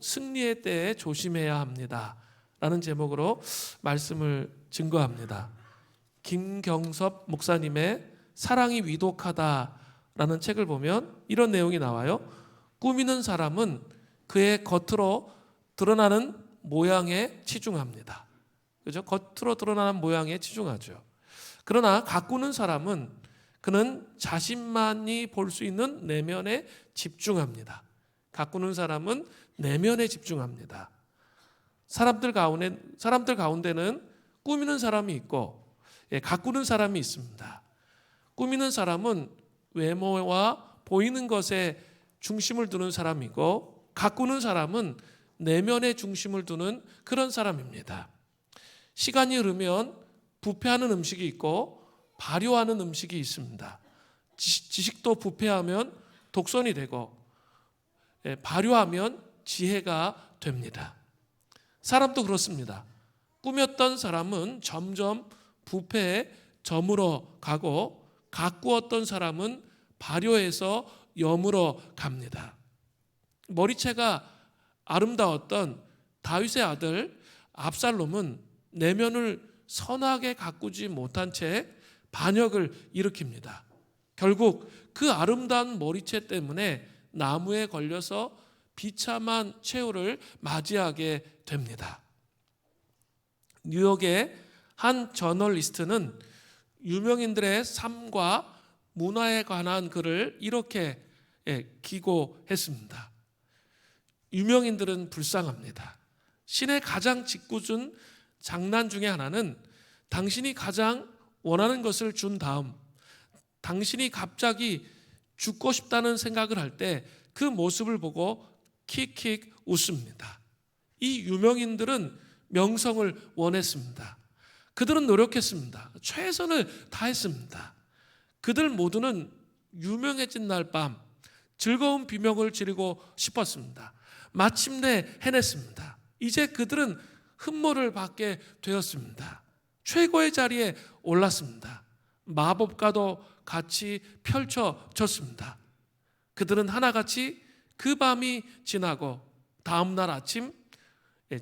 승리의 때에 조심해야 합니다 라는 제목으로 말씀을 증거합니다. 김경섭 목사님의 사랑이 위독하다라는 책을 보면 이런 내용이 나와요. 꾸미는 사람은 그의 겉으로 드러나는 모양에 치중합니다. 그죠? 겉으로 드러나는 모양에 치중하죠. 그러나 가꾸는 사람은 그는 자신만이 볼 수 있는 내면에 집중합니다. 가꾸는 사람은 내면에 집중합니다. 사람들 가운데는 꾸미는 사람이 있고 가꾸는 사람이 있습니다. 꾸미는 사람은 외모와 보이는 것에 중심을 두는 사람이고, 가꾸는 사람은 내면에 중심을 두는 그런 사람입니다. 시간이 흐르면 부패하는 음식이 있고 발효하는 음식이 있습니다. 지식도 부패하면 독선이 되고 발효하면 지혜가 됩니다. 사람도 그렇습니다. 꾸몄던 사람은 점점 부패에 저물어 가고, 가꾸었던 사람은 발효해서 여물어 갑니다. 머리채가 아름다웠던 다윗의 아들 압살롬은 내면을 선하게 가꾸지 못한 채 반역을 일으킵니다. 결국 그 아름다운 머리채 때문에 나무에 걸려서 비참한 최후를 맞이하게 됩니다. 뉴욕의 한 저널리스트는 유명인들의 삶과 문화에 관한 글을 이렇게 기고했습니다. 유명인들은 불쌍합니다. 신의 가장 짓궂은 장난 중에 하나는 당신이 가장 원하는 것을 준 다음 당신이 갑자기 죽고 싶다는 생각을 할 때 그 모습을 보고 킥킥 웃습니다. 이 유명인들은 명성을 원했습니다. 그들은 노력했습니다. 최선을 다했습니다. 그들 모두는 유명해진 날 밤 즐거운 비명을 지르고 싶었습니다. 마침내 해냈습니다. 이제 그들은 흠모를 받게 되었습니다. 최고의 자리에 올랐습니다. 마법과도 같이 펼쳐졌습니다. 그들은 하나같이 그 밤이 지나고 다음 날 아침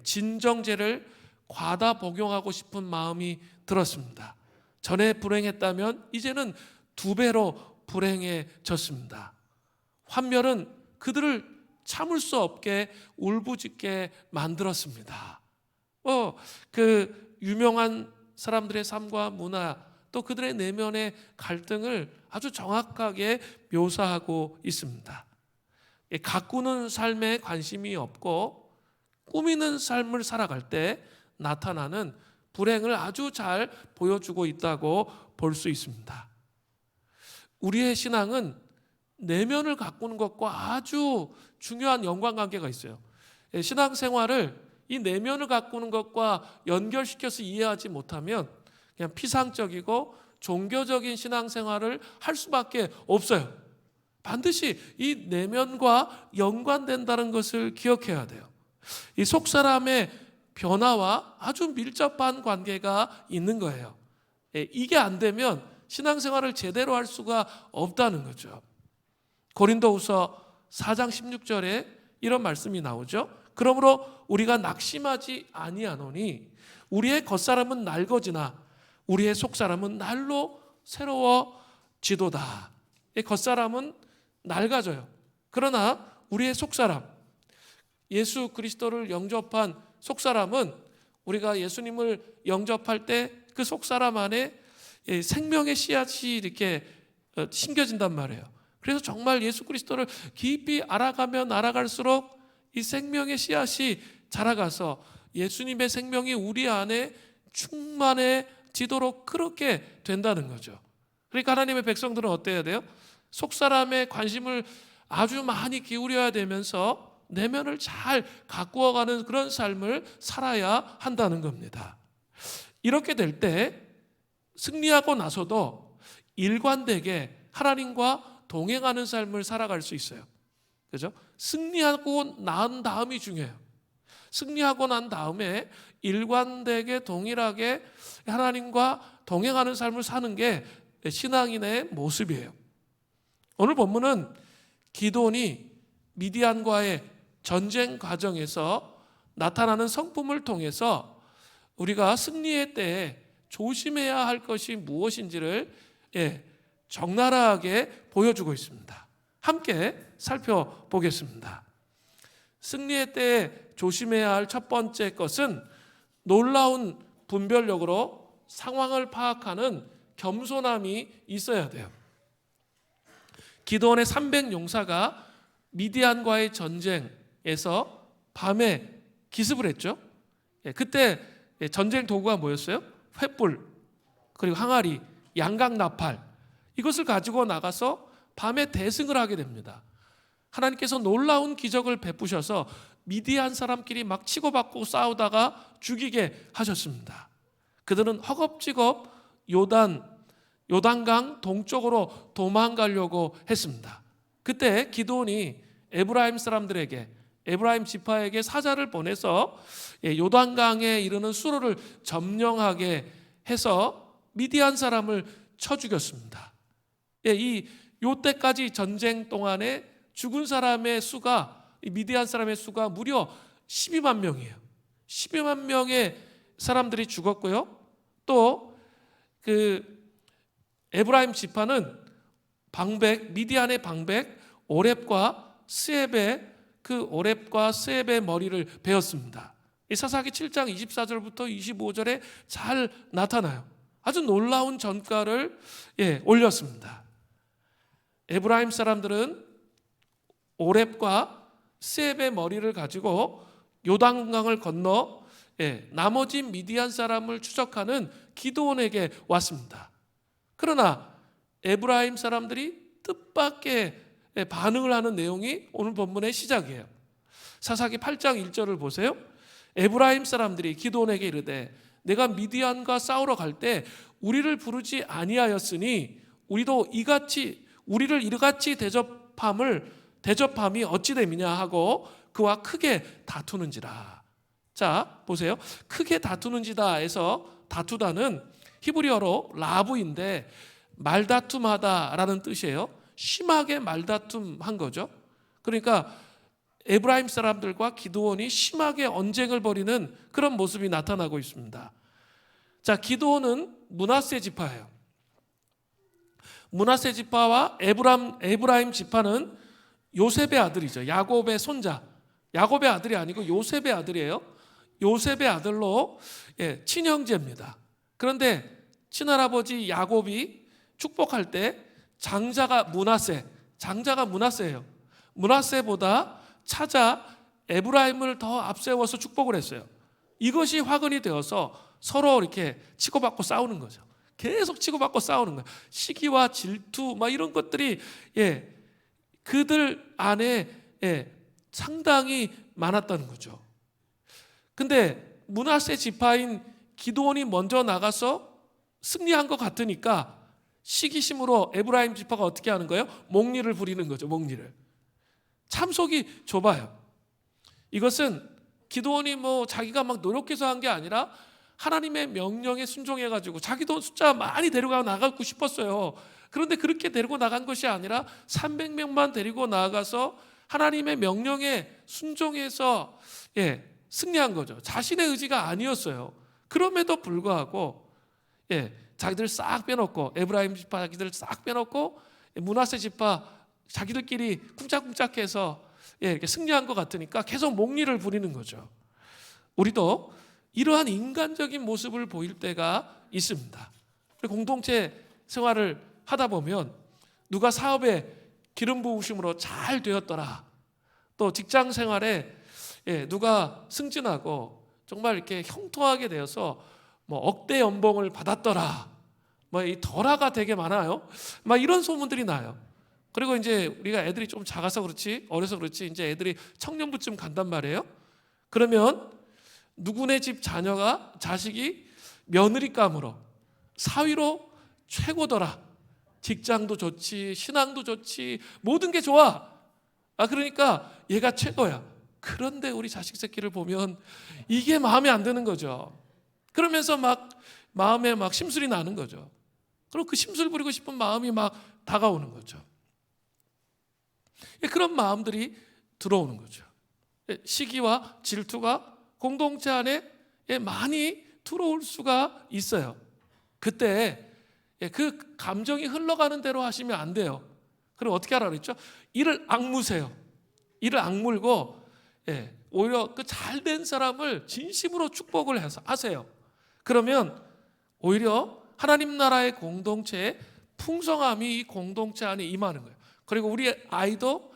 진정제를 과다 복용하고 싶은 마음이 들었습니다. 전에 불행했다면 이제는 2배로 불행해졌습니다. 환멸은 그들을 참을 수 없게 울부짖게 만들었습니다. 그 유명한 사람들의 삶과 문화, 또 그들의 내면의 갈등을 아주 정확하게 묘사하고 있습니다. 가꾸는 삶에 관심이 없고 꾸미는 삶을 살아갈 때 나타나는 불행을 아주 잘 보여주고 있다고 볼 수 있습니다. 우리의 신앙은 내면을 가꾸는 것과 아주 중요한 연관관계가 있어요. 신앙생활을 이 내면을 가꾸는 것과 연결시켜서 이해하지 못하면 그냥 피상적이고 종교적인 신앙생활을 할 수밖에 없어요. 반드시 이 내면과 연관된다는 것을 기억해야 돼요. 이 속사람의 변화와 아주 밀접한 관계가 있는 거예요. 이게 안 되면 신앙생활을 제대로 할 수가 없다는 거죠. 고린도후서 4장 16절에 이런 말씀이 나오죠. 그러므로 우리가 낙심하지 아니하노니 우리의 겉사람은 낡어지나 우리의 속사람은 날로 새로워지도다. 이 겉사람은 낡아져요. 그러나 우리의 속사람, 예수 그리스도를 영접한 속사람은 우리가 예수님을 영접할 때 그 속사람 안에 생명의 씨앗이 이렇게 심겨진단 말이에요. 그래서 정말 예수 그리스도를 깊이 알아가면 알아갈수록 이 생명의 씨앗이 자라가서 예수님의 생명이 우리 안에 충만해지도록 그렇게 된다는 거죠. 그러니까 하나님의 백성들은 어때야 돼요? 속사람의 관심을 아주 많이 기울여야 되면서 내면을 잘 가꾸어가는 그런 삶을 살아야 한다는 겁니다. 이렇게 될 때 승리하고 나서도 일관되게 하나님과 동행하는 삶을 살아갈 수 있어요. 그죠? 승리하고 난 다음이 중요해요. 승리하고 난 다음에 일관되게 동일하게 하나님과 동행하는 삶을 사는 게 신앙인의 모습이에요. 오늘 본문은 기드온이 미디안과의 전쟁 과정에서 나타나는 성품을 통해서 우리가 승리의 때에 조심해야 할 것이 무엇인지를 적나라하게 보여주고 있습니다. 함께 살펴보겠습니다. 승리의 때에 조심해야 할 첫 번째 것은 놀라운 분별력으로 상황을 파악하는 겸손함이 있어야 돼요. 기드온의 300용사가 미디안과의 전쟁에서 밤에 기습을 했죠. 그때 전쟁 도구가 뭐였어요? 횃불, 그리고 항아리, 양각 나팔, 이것을 가지고 나가서 밤에 대승을 하게 됩니다. 하나님께서 놀라운 기적을 베푸셔서 미디안 사람끼리 막 치고받고 싸우다가 죽이게 하셨습니다. 그들은 허겁지겁 요단강 동쪽으로 도망가려고 했습니다. 그때 기드온이 에브라임 사람들에게, 에브라임 지파에게 사자를 보내서 요단강에 이르는 수로를 점령하게 해서 미디안 사람을 쳐 죽였습니다. 요때까지 전쟁 동안에 죽은 사람의 수가, 미디안 사람의 수가 무려 12만 명이에요. 12만 명의 사람들이 죽었고요. 또 에브라임 지파는 미디안의 방백 오렙과 스앱의 오렙과 스앱의 머리를 베었습니다. 사사기 7장 24절부터 25절에 잘 나타나요. 아주 놀라운 전가를 올렸습니다. 에브라임 사람들은 오렙과 스앱의 머리를 가지고 요단강을 건너 나머지 미디안 사람을 추적하는 기드온에게 왔습니다. 그러나 에브라임 사람들이 뜻밖의 반응을 하는 내용이 오늘 본문의 시작이에요. 사사기 8장 1절을 보세요. 에브라임 사람들이 기드온에게 이르되 내가 미디안과 싸우러 갈 때 우리를 부르지 아니하였으니 우리를 이같이 대접함이 어찌 됨이냐 하고 그와 크게 다투는지라. 자, 보세요. 크게 다투는지다 해서 다투다는 히브리어로 라브인데 말다툼하다라는 뜻이에요. 심하게 말다툼한 거죠. 그러니까 에브라임 사람들과 기드온이 심하게 언쟁을 벌이는 그런 모습이 나타나고 있습니다. 자, 기드온은 므낫세 지파예요. 므낫세 지파와 에브라임 지파는 요셉의 아들이죠. 야곱의 손자. 야곱의 아들이 아니고 요셉의 아들이에요. 요셉의 아들로 친형제입니다. 그런데 친할아버지 야곱이 축복할 때 장자가 므낫세예요. 므낫세보다 차자 에브라임을 더 앞세워서 축복을 했어요. 이것이 화근이 되어서 서로 이렇게 치고받고 싸우는 거죠. 계속 치고받고 싸우는 거예요. 시기와 질투 이런 것들이 그들 안에 상당히 많았다는 거죠. 근데 므낫세 지파인 기드온이 먼저 나가서 승리한 것 같으니까 시기심으로 에브라임 지파가 어떻게 하는 거예요? 몽리를 부리는 거죠. 몽리를. 참속이 좁아요. 이것은 기드온이 자기가 막 노력해서 한 게 아니라 하나님의 명령에 순종해가지고 자기도 숫자 많이 데리고 나가고 싶었어요. 그런데 그렇게 데리고 나간 것이 아니라 300명만 데리고 나가서 하나님의 명령에 순종해서 승리한 거죠. 자신의 의지가 아니었어요. 그럼에도 불구하고 자기들 싹 빼놓고 에브라임 지파 자기들 싹 빼놓고 므낫세 지파 자기들끼리 쿵짝쿵짝해서 이렇게 승리한 것 같으니까 계속 몽리를 부리는 거죠. 우리도 이러한 인간적인 모습을 보일 때가 있습니다. 공동체 생활을 하다 보면 누가 사업에 기름 부으심으로 잘 되었더라, 또 직장 생활에 누가 승진하고 정말 이렇게 형통하게 되어서 억대 연봉을 받았더라, 이 덜화가 되게 많아요. 이런 소문들이 나요. 그리고 이제 우리가 애들이 좀 작아서 그렇지, 어려서 그렇지, 이제 애들이 청년부쯤 간단 말이에요. 그러면 누구네 집 자식이 며느리감으로 사위로 최고더라. 직장도 좋지, 신앙도 좋지, 모든 게 좋아. 그러니까 얘가 최고야. 그런데 우리 자식 새끼를 보면 이게 마음에 안 드는 거죠. 그러면서 마음에 심술이 나는 거죠. 그리고 그 심술 부리고 싶은 마음이 다가오는 거죠. 그런 마음들이 들어오는 거죠. 시기와 질투가 공동체 안에 많이 들어올 수가 있어요. 그때 그 감정이 흘러가는 대로 하시면 안 돼요. 그럼 어떻게 하라 그랬죠? 이를 악무세요. 이를 악물고 오히려 그 잘된 사람을 진심으로 축복을 하세요. 그러면 오히려 하나님 나라의 공동체의 풍성함이 이 공동체 안에 임하는 거예요. 그리고 우리 아이도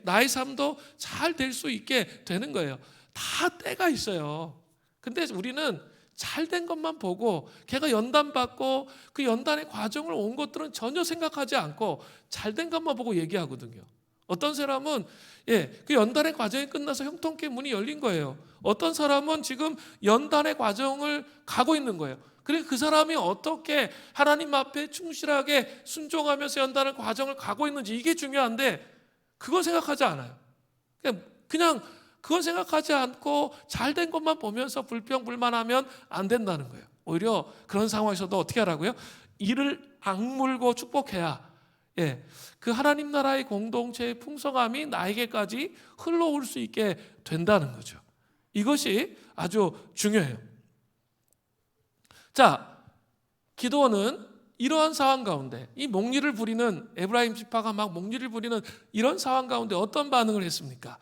나의 삶도 잘 될 수 있게 되는 거예요. 다 때가 있어요. 근데 우리는 잘된 것만 보고 걔가 연단받고 그 연단의 과정을 온 것들은 전혀 생각하지 않고 잘된 것만 보고 얘기하거든요. 어떤 사람은 그 연단의 과정이 끝나서 형통케 문이 열린 거예요. 어떤 사람은 지금 연단의 과정을 가고 있는 거예요. 그래서 그 사람이 어떻게 하나님 앞에 충실하게 순종하면서 연단의 과정을 가고 있는지 이게 중요한데 그거 생각하지 않아요. 그냥 그건 생각하지 않고 잘된 것만 보면서 불평불만하면 안 된다는 거예요. 오히려 그런 상황에서도 어떻게 하라고요? 이를 악물고 축복해야 그 하나님 나라의 공동체의 풍성함이 나에게까지 흘러올 수 있게 된다는 거죠. 이것이 아주 중요해요. 자, 기드온은 이러한 상황 가운데 이 목리를 부리는 에브라임 지파가 막 목리를 부리는 이런 상황 가운데 어떤 반응을 했습니까?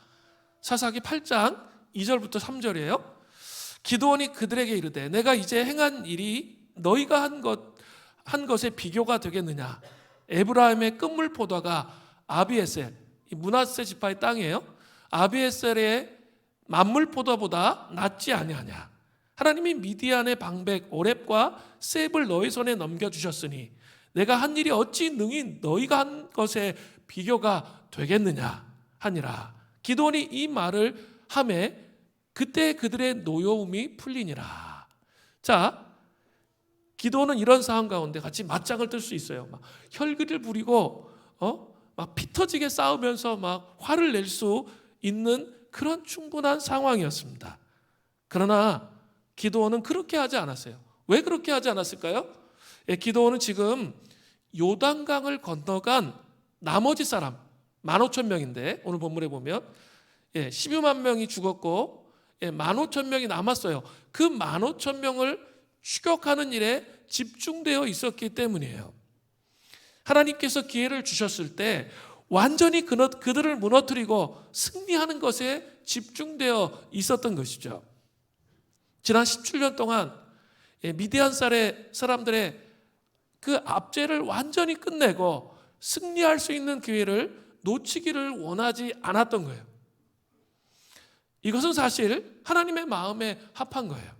사사기 8장 2절부터 3절이에요. 기드온이 그들에게 이르되 내가 이제 행한 일이 너희가 한 것에 비교가 되겠느냐? 에브라임의 끝물 포도가 아비에셀, 므낫세 지파의 땅이에요. 아비에셀의 만물 포도보다 낫지 아니하냐? 하나님이 미디안의 방백 오렙과 셉을 너희 손에 넘겨주셨으니 내가 한 일이 어찌 능히 너희가 한 것에 비교가 되겠느냐 하니라. 기드온이 이 말을 하매 그때 그들의 노여움이 풀리니라. 자, 기드온은 이런 상황 가운데 같이 맞짱을 뜰 수 있어요. 막 혈기를 부리고 막 피 터지게 싸우면서 막 화를 낼 수 있는 그런 충분한 상황이었습니다. 그러나 기드온은 그렇게 하지 않았어요. 왜 그렇게 하지 않았을까요? 기드온은 지금 요단강을 건너간 나머지 사람 15,000명인데 오늘 본문에 보면 12만 명이 죽었고 15,000명이 남았어요. 그 15,000명을 추격하는 일에 집중되어 있었기 때문이에요. 하나님께서 기회를 주셨을 때 완전히 그들을 무너뜨리고 승리하는 것에 집중되어 있었던 것이죠. 지난 17년 동안 미디안 사람들의 그 압제를 완전히 끝내고 승리할 수 있는 기회를 놓치기를 원하지 않았던 거예요. 이것은 사실 하나님의 마음에 합한 거예요.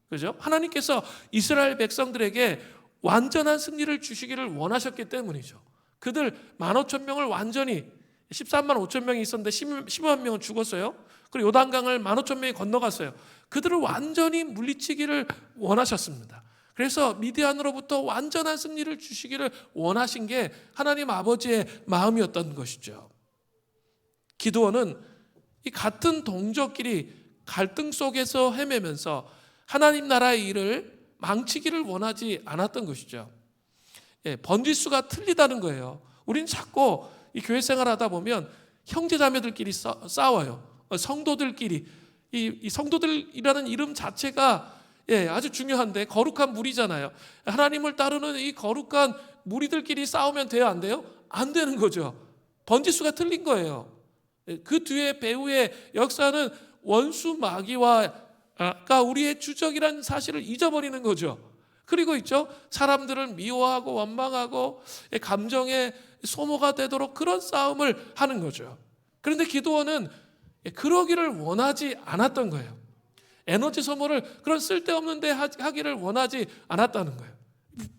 그죠? 하나님께서 이스라엘 백성들에게 완전한 승리를 주시기를 원하셨기 때문이죠. 그들 15,000명을 완전히 13만 5천 명이 있었는데 15만 명은 죽었어요. 그리고 요단강을 15,000명이 건너갔어요. 그들을 완전히 물리치기를 원하셨습니다. 그래서 미디안으로부터 완전한 승리를 주시기를 원하신 게 하나님 아버지의 마음이었던 것이죠. 기드온은 이 같은 동족끼리 갈등 속에서 헤매면서 하나님 나라의 일을 망치기를 원하지 않았던 것이죠. 번지수가 틀리다는 거예요. 우린 자꾸 이 교회 생활하다 보면 형제자매들끼리 싸워요. 성도들끼리 이 성도들이라는 이름 자체가 아주 중요한데 거룩한 무리잖아요. 하나님을 따르는 이 거룩한 무리들끼리 싸우면 돼요, 안 돼요? 안 되는 거죠. 번지수가 틀린 거예요. 그 뒤에 배후의 역사는 원수 마귀가 우리의 주적이라는 사실을 잊어버리는 거죠. 그리고 있죠, 사람들을 미워하고 원망하고 감정의 소모가 되도록 그런 싸움을 하는 거죠. 그런데 기드온은 그러기를 원하지 않았던 거예요. 에너지 소모를 그런 쓸데없는 데 하기를 원하지 않았다는 거예요.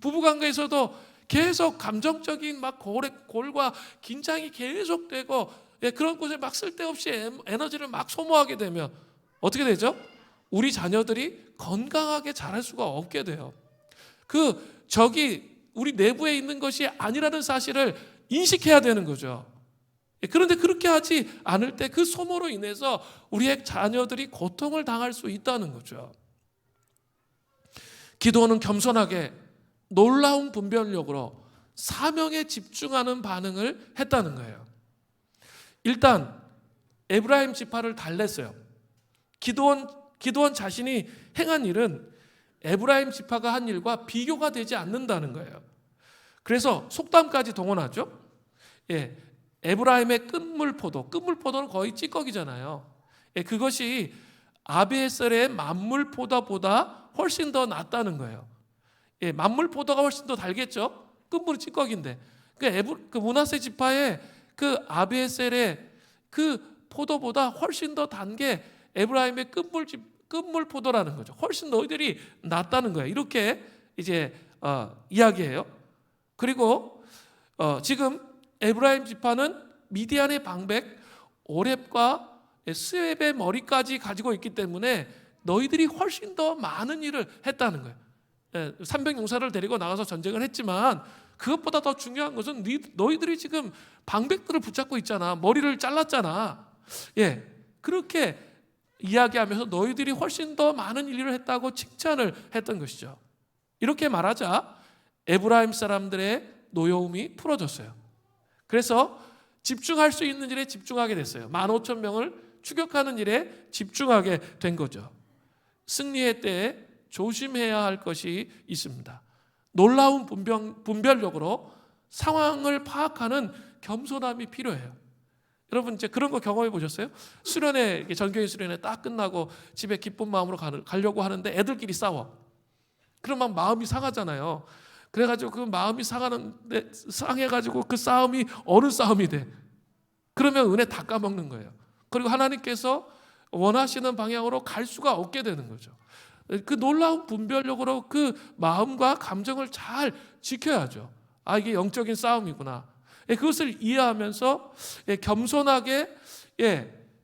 부부관계에서도 계속 감정적인 막 골과 긴장이 계속되고 그런 곳에 막 쓸데없이 에너지를 막 소모하게 되면 어떻게 되죠? 우리 자녀들이 건강하게 자랄 수가 없게 돼요. 그 적이 우리 내부에 있는 것이 아니라는 사실을 인식해야 되는 거죠. 그런데 그렇게 하지 않을 때 그 소모로 인해서 우리의 자녀들이 고통을 당할 수 있다는 거죠. 기드온은 겸손하게 놀라운 분별력으로 사명에 집중하는 반응을 했다는 거예요. 일단 에브라임 지파를 달랬어요. 기드온 자신이 행한 일은 에브라임 지파가 한 일과 비교가 되지 않는다는 거예요. 그래서 속담까지 동원하죠. 예, 에브라임의 끝물포도는 거의 찌꺼기잖아요. 예, 그것이 아비에셀의 만물포도보다 훨씬 더 낫다는 거예요. 예, 만물포도가 훨씬 더 달겠죠. 끝물이 찌꺼기인데. 그 므낫세 지파의 그 아비에셀의 그 포도보다 훨씬 더 단 게 에브라임의 끝물 포도라는 거죠. 훨씬 너희들이 낫다는 거예요. 이렇게 이제 이야기해요. 그리고 지금 에브라임 지파는 미디안의 방백 오렙과 스웹의 머리까지 가지고 있기 때문에 너희들이 훨씬 더 많은 일을 했다는 거예요. 300용사를 데리고 나가서 전쟁을 했지만 그것보다 더 중요한 것은 너희들이 지금 방백들을 붙잡고 있잖아. 머리를 잘랐잖아. 예, 그렇게 이야기하면서 너희들이 훨씬 더 많은 일을 했다고 칭찬을 했던 것이죠. 이렇게 말하자 에브라임 사람들의 노여움이 풀어졌어요. 그래서 집중할 수 있는 일에 집중하게 됐어요. 15,000명을 추격하는 일에 집중하게 된 거죠. 승리의 때에 조심해야 할 것이 있습니다. 놀라운 분별력으로 상황을 파악하는 겸손함이 필요해요. 여러분 이제 그런 거 경험해 보셨어요? 수련회, 전교인 수련회 딱 끝나고 집에 기쁜 마음으로 가려고 하는데 애들끼리 싸워. 그럼 막 마음이 상하잖아요. 그래가지고 그 마음이 상해가지고 그 싸움이 어느 싸움이 돼. 그러면 은혜 다 까먹는 거예요. 그리고 하나님께서 원하시는 방향으로 갈 수가 없게 되는 거죠. 그 놀라운 분별력으로 그 마음과 감정을 잘 지켜야죠. 아, 이게 영적인 싸움이구나. 그것을 이해하면서 겸손하게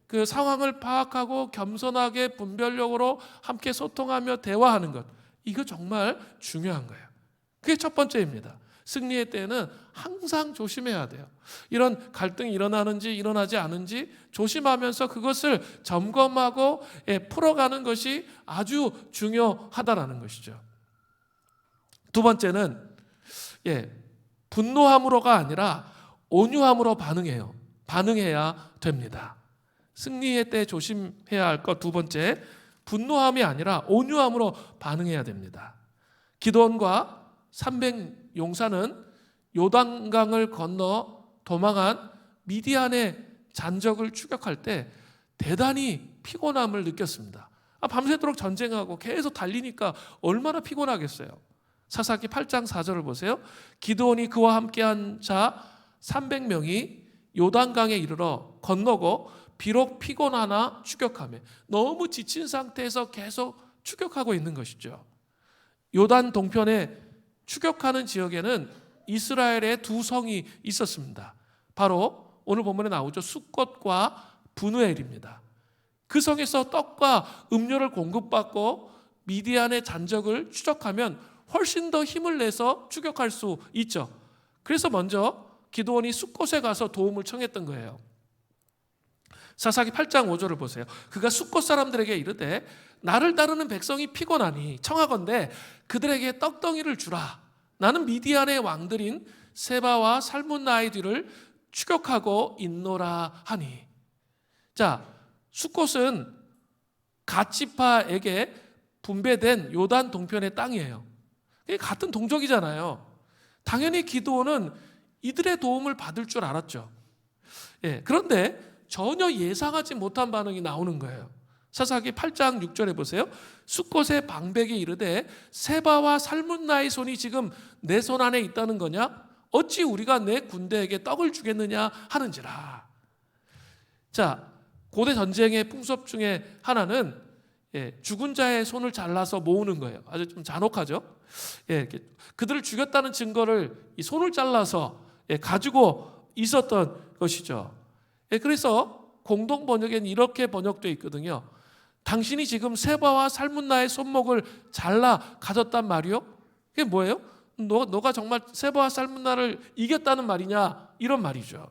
그 상황을 파악하고 겸손하게 분별력으로 함께 소통하며 대화하는 것, 이거 정말 중요한 거예요. 그게 첫 번째입니다. 승리의 때에는 항상 조심해야 돼요. 이런 갈등이 일어나는지 일어나지 않은지 조심하면서 그것을 점검하고 풀어가는 것이 아주 중요하다라는 것이죠. 두 번째는 분노함으로가 아니라 온유함으로 반응해야 됩니다. 승리의 때 조심해야 할 것 두 번째, 분노함이 아니라 온유함으로 반응해야 됩니다. 기드온과 300용사는 요단강을 건너 도망한 미디안의 잔적을 추격할 때 대단히 피곤함을 느꼈습니다. 밤새도록 전쟁하고 계속 달리니까 얼마나 피곤하겠어요. 사사기 8장 4절을 보세요. 기드온이 그와 함께한 자 300명이 요단강에 이르러 건너고 비록 피곤하나 추격하며, 너무 지친 상태에서 계속 추격하고 있는 것이죠. 요단 동편에 추격하는 지역에는 이스라엘의 두 성이 있었습니다. 바로 오늘 본문에 나오죠. 숫꽃과 분우엘입니다. 그 성에서 떡과 음료를 공급받고 미디안의 잔적을 추적하면 훨씬 더 힘을 내서 추격할 수 있죠. 그래서 먼저 기드온이 숫꽃에 가서 도움을 청했던 거예요. 사사기 8장 5절을 보세요. 그가 숫꽃 사람들에게 이르되 나를 따르는 백성이 피곤하니 청하건대 그들에게 떡덩이를 주라. 나는 미디안의 왕들인 세바와 살문나의 뒤를 추격하고 있노라 하니. 자, 숫꽃은 갓지파에게 분배된 요단 동편의 땅이에요. 같은 동족이잖아요. 당연히 기드온은 이들의 도움을 받을 줄 알았죠. 그런데 전혀 예상하지 못한 반응이 나오는 거예요. 사사기 8장 6절에 보세요. 숫꽃의 방백이 이르되 세바와 살문나의 손이 지금 내 손 안에 있다는 거냐? 어찌 우리가 내 군대에게 떡을 주겠느냐 하는지라. 자, 고대 전쟁의 풍습 중에 하나는 죽은 자의 손을 잘라서 모으는 거예요. 아주 좀 잔혹하죠. 그들을 죽였다는 증거를 이 손을 잘라서 가지고 있었던 것이죠. 그래서 공동 번역에는 이렇게 번역되어 있거든요. 당신이 지금 세바와 살문나의 손목을 잘라 가졌단 말이요? 그게 뭐예요? 너가 정말 세바와 살문나를 이겼다는 말이냐? 이런 말이죠.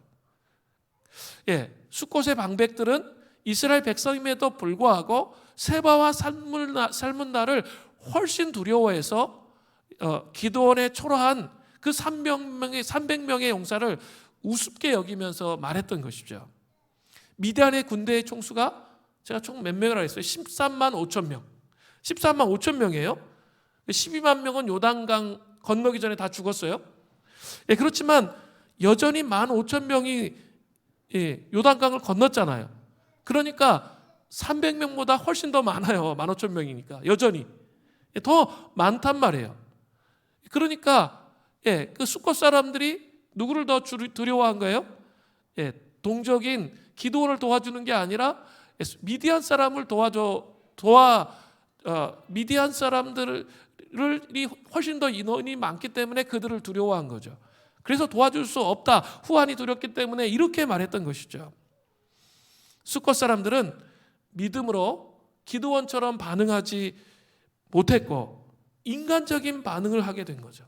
숫꽃의 방백들은 이스라엘 백성임에도 불구하고 세바와 살문나를 훨씬 두려워해서 기드온의 초라한 그 300명의 용사를 우습게 여기면서 말했던 것이죠. 미디안의 군대의 총수가 제가 총 몇 명이라고 했어요? 13만 5천 명. 13만 5천 명이에요. 12만 명은 요단강 건너기 전에 다 죽었어요. 예, 그렇지만 여전히 15,000명이 요단강을 건넜잖아요. 그러니까 300명보다 훨씬 더 많아요. 15,000명이니까 여전히 더 많단 말이에요. 그러니까 그 숫곳 사람들이 누구를 더 두려워한 거예요? 동족인 기드온을 도와주는 게 아니라 미디안 사람을 미디안 사람들이 훨씬 더 인원이 많기 때문에 그들을 두려워한 거죠. 그래서 도와줄 수 없다. 후한이 두렵기 때문에 이렇게 말했던 것이죠. 숫곳 사람들은 믿음으로 기드온처럼 반응하지 못했고 인간적인 반응을 하게 된 거죠.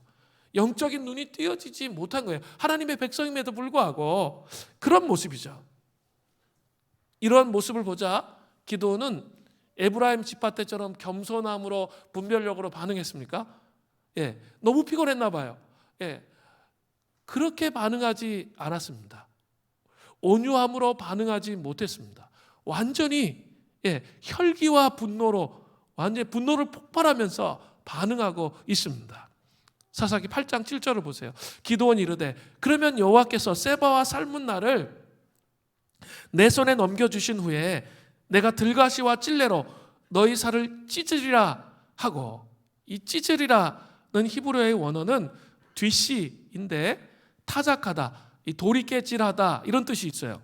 영적인 눈이 띄어지지 못한 거예요. 하나님의 백성임에도 불구하고 그런 모습이죠. 이런 모습을 보자 기드온은 에브라임 지파 때처럼 겸손함으로 분별력으로 반응했습니까? 너무 피곤했나 봐요. 그렇게 반응하지 않았습니다. 온유함으로 반응하지 못했습니다. 완전히 혈기와 분노로 완전히 분노를 폭발하면서 반응하고 있습니다. 사사기 8장 7절을 보세요. 기드온이 이르되 그러면 여호와께서 세바와 살문나를 내 손에 넘겨주신 후에 내가 들가시와 찔레로 너희 살을 찢으리라 하고, 이 찢으리라는 히브리어의 원어는 뒤씨인데 타작하다, 이 돌이 깨질하다 이런 뜻이 있어요.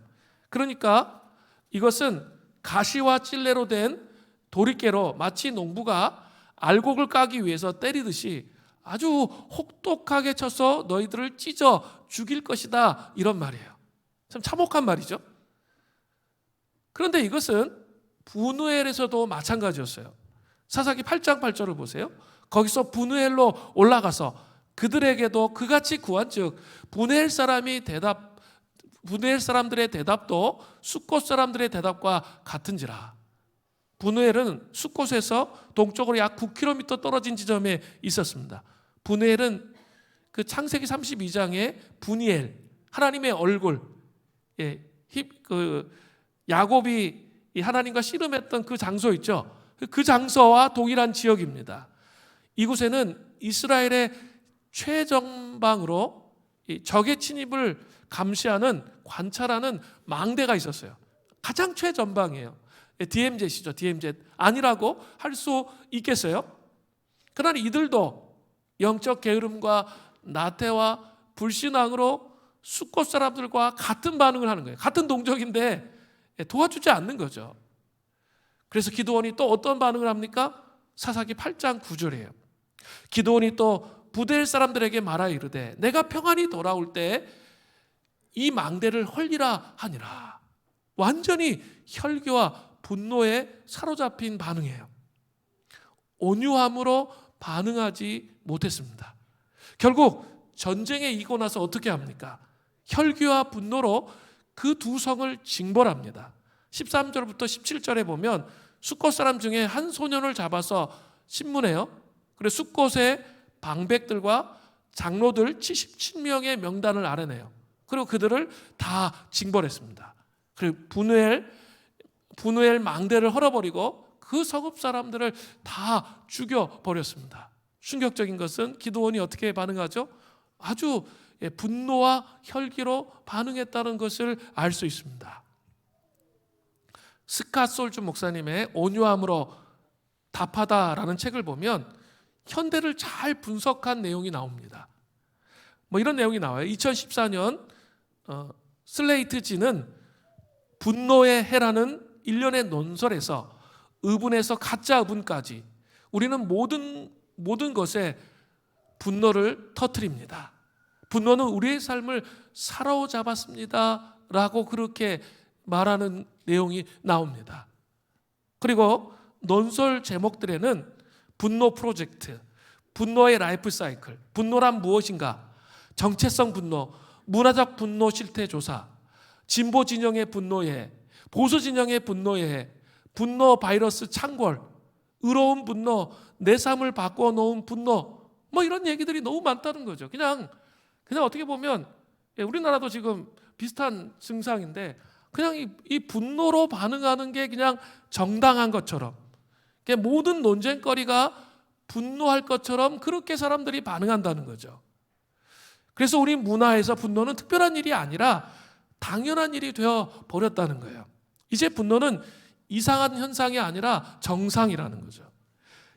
그러니까 이것은 가시와 찔레로 된 도리깨로 마치 농부가 알곡을 까기 위해서 때리듯이 아주 혹독하게 쳐서 너희들을 찢어 죽일 것이다 이런 말이에요. 참 참혹한 말이죠. 그런데 이것은 브누엘에서도 마찬가지였어요. 사사기 8장 8절을 보세요. 거기서 브누엘로 올라가서 그들에게도 그같이 구한즉 브누엘 사람들의 대답도 숫곳 사람들의 대답과 같은지라. 브누엘은 숫곳에서 동쪽으로 약 9km 떨어진 지점에 있었습니다. 브누엘은 그 창세기 32장의 브니엘, 하나님의 얼굴, 야곱이 하나님과 씨름했던 그 장소 있죠. 그 장소와 동일한 지역입니다. 이곳에는 이스라엘의 최전방으로 적의 침입을 감시하는 관찰하는 망대가 있었어요. 가장 최전방이에요. DMZ시죠. DMZ 아니라고 할 수 있겠어요? 그러나 이들도 영적 게으름과 나태와 불신앙으로 숫곳 사람들과 같은 반응을 하는 거예요. 같은 동족인데 도와주지 않는 거죠. 그래서 기드온이 또 어떤 반응을 합니까? 사사기 8장 9절이에요. 기드온이 또 부델 사람들에게 말하 이르되 내가 평안히 돌아올 때 이 망대를 헐리라 하니라. 완전히 혈기와 분노에 사로잡힌 반응이에요. 온유함으로 반응하지 못했습니다. 결국 전쟁에 이기고 나서 어떻게 합니까? 혈기와 분노로 그 두 성을 징벌합니다. 13절부터 17절에 보면 숫곳 사람 중에 한 소년을 잡아서 신문해요. 그래서 숫곳의 방백들과 장로들 77명의 명단을 알아내요. 그리고 그들을 다 징벌했습니다. 그리고 분우엘 망대를 헐어버리고 그 성읍 사람들을 다 죽여버렸습니다. 충격적인 것은 기드온이 어떻게 반응하죠? 아주 분노와 혈기로 반응했다는 것을 알 수 있습니다. 스캇 솔주 목사님의 온유함으로 답하다라는 책을 보면 현대를 잘 분석한 내용이 나옵니다. 이런 내용이 나와요. 2014년 슬레이트지는 분노의 해라는 일련의 논설에서 의분에서 가짜 의분까지 우리는 모든 것에 분노를 터뜨립니다. 분노는 우리의 삶을 사로잡았습니다 라고 그렇게 말하는 내용이 나옵니다. 그리고 논설 제목들에는 분노 프로젝트, 분노의 라이프 사이클, 분노란 무엇인가, 정체성 분노, 문화적 분노 실태 조사, 진보 진영의 분노의, 보수 진영의 분노의, 분노 바이러스 창궐, 의로운 분노, 내 삶을 바꿔 놓은 분노, 이런 얘기들이 너무 많다는 거죠. 그냥 어떻게 보면 우리나라도 지금 비슷한 증상인데 그냥 이 분노로 반응하는 게 그냥 정당한 것처럼, 모든 논쟁거리가 분노할 것처럼 그렇게 사람들이 반응한다는 거죠. 그래서 우리 문화에서 분노는 특별한 일이 아니라 당연한 일이 되어 버렸다는 거예요. 이제 분노는 이상한 현상이 아니라 정상이라는 거죠.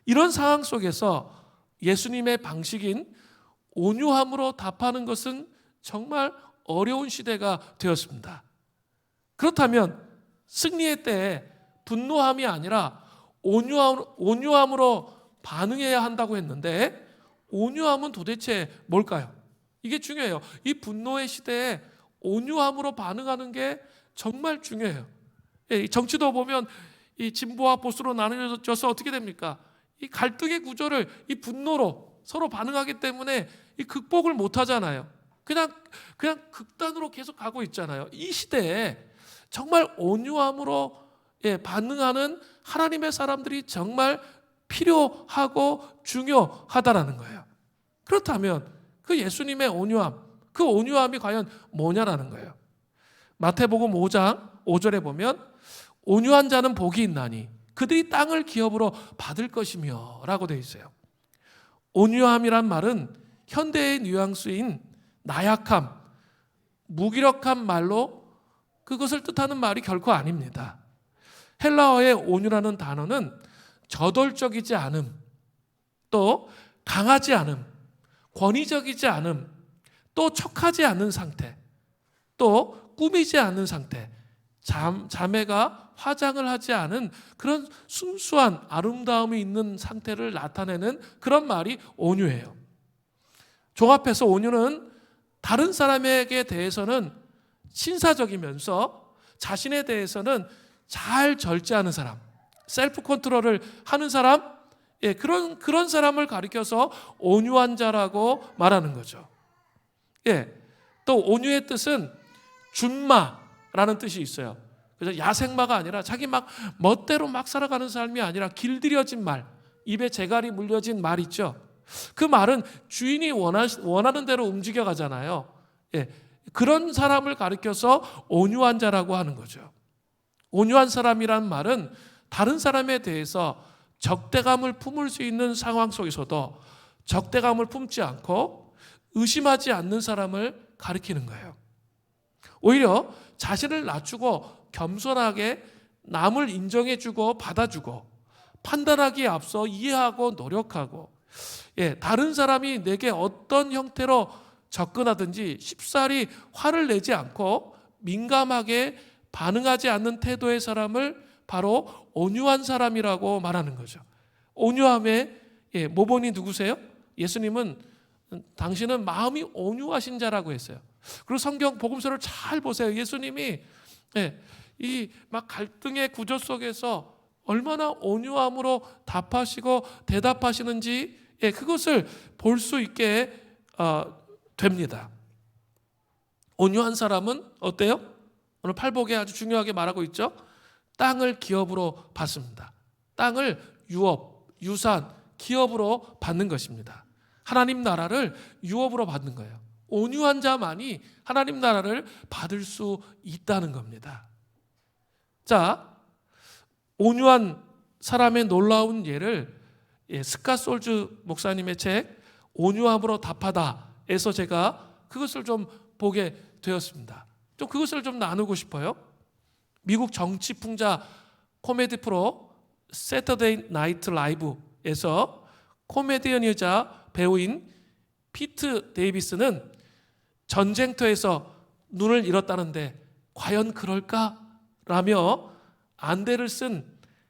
이런 상황 속에서 예수님의 방식인 온유함으로 답하는 것은 정말 어려운 시대가 되었습니다. 그렇다면 승리의 때에 분노함이 아니라 온유함으로 반응해야 한다고 했는데, 온유함은 도대체 뭘까요? 이게 중요해요. 이 분노의 시대에 온유함으로 반응하는 게 정말 중요해요. 정치도 보면 이 진보와 보수로 나누어져서 어떻게 됩니까? 이 갈등의 구조를 이 분노로 서로 반응하기 때문에 이 극복을 못 하잖아요. 그냥 극단으로 계속 가고 있잖아요. 이 시대에 정말 온유함으로 반응하는 하나님의 사람들이 정말 필요하고 중요하다라는 거예요. 그렇다면 그 예수님의 온유함, 그 온유함이 과연 뭐냐라는 거예요. 마태복음 5장 5절에 보면 온유한 자는 복이 있나니 그들이 땅을 기업으로 받을 것이며 라고 되어 있어요. 온유함이란 말은 현대의 뉘앙스인 나약함, 무기력한 말로 그것을 뜻하는 말이 결코 아닙니다. 헬라어의 온유라는 단어는 저돌적이지 않음, 또 강하지 않음, 권위적이지 않음, 또 척하지 않은 상태, 또 꾸미지 않은 상태, 자매가 화장을 하지 않은 그런 순수한 아름다움이 있는 상태를 나타내는 그런 말이 온유예요. 종합해서 온유는 다른 사람에게 대해서는 신사적이면서 자신에 대해서는 잘 절제하는 사람, 셀프 컨트롤을 하는 사람, 그런 사람을 가리켜서 온유한 자라고 말하는 거죠. 또 온유의 뜻은 준마라는 뜻이 있어요. 그래서 야생마가 아니라 자기 막 멋대로 막 살아가는 삶이 아니라 길들여진 말, 입에 재갈이 물려진 말 있죠. 그 말은 주인이 원하는 대로 움직여 가잖아요. 그런 사람을 가리켜서 온유한 자라고 하는 거죠. 온유한 사람이란 말은 다른 사람에 대해서 적대감을 품을 수 있는 상황 속에서도 적대감을 품지 않고 의심하지 않는 사람을 가리키는 거예요. 오히려 자신을 낮추고 겸손하게 남을 인정해주고 받아주고 판단하기에 앞서 이해하고 노력하고, 다른 사람이 내게 어떤 형태로 접근하든지 쉽사리 화를 내지 않고 민감하게 반응하지 않는 태도의 사람을 바로 온유한 사람이라고 말하는 거죠. 온유함의 모본이 누구세요? 예수님은 당신은 마음이 온유하신 자라고 했어요. 그리고 성경 복음서를 잘 보세요. 예수님이 이 막 갈등의 구조 속에서 얼마나 온유함으로 답하시고 대답하시는지 그것을 볼 수 있게 됩니다. 온유한 사람은 어때요? 오늘 팔복에 아주 중요하게 말하고 있죠. 땅을 기업으로 받습니다. 땅을 유산, 기업으로 받는 것입니다. 하나님 나라를 유업으로 받는 거예요. 온유한 자만이 하나님 나라를 받을 수 있다는 겁니다. 자, 온유한 사람의 놀라운 예를 스캇 솔즈 목사님의 책 온유함으로 답하다에서 제가 그것을 좀 보게 되었습니다. 좀 그것을 좀 나누고 싶어요. 미국 정치 풍자 코미디 프로 세터데이 나이트 라이브에서 코미디언이자 배우인 피트 데이비스는 전쟁터에서 눈을 잃었다는데 과연 그럴까? 라며 안대를 쓴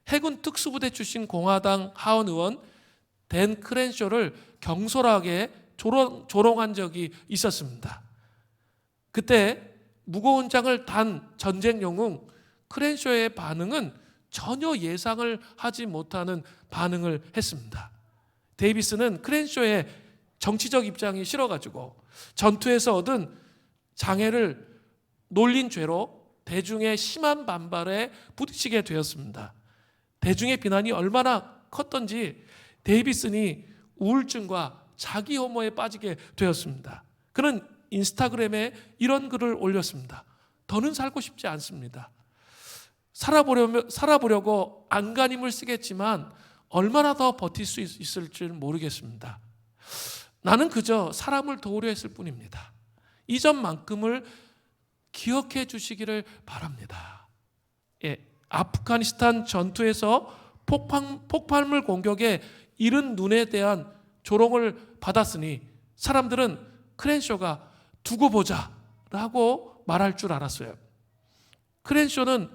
해군 특수부대 출신 공화당 하원 의원 댄 크렌쇼를 경솔하게 조롱한 적이 있었습니다. 그때 무거운 장을 단 전쟁 영웅 크렌쇼의 반응은 전혀 예상을 하지 못하는 반응을 했습니다. 데이비스는 크렌쇼의 정치적 입장이 싫어가지고 전투에서 얻은 장애를 놀린 죄로 대중의 심한 반발에 부딪히게 되었습니다. 대중의 비난이 얼마나 컸던지 데이비슨이 우울증과 자기 혐오에 빠지게 되었습니다. 그는 인스타그램에 이런 글을 올렸습니다. 더는 살고 싶지 않습니다. 살아보려고 안간힘을 쓰겠지만 얼마나 더 버틸 수 있을지 모르겠습니다. 나는 그저 사람을 도우려 했을 뿐입니다. 이 점만큼을 기억해 주시기를 바랍니다. 아프가니스탄 전투에서 폭발물 공격에 잃은 눈에 대한 조롱을 받았으니 사람들은 크렌쇼가 두고 보자 라고 말할 줄 알았어요. 크렌쇼는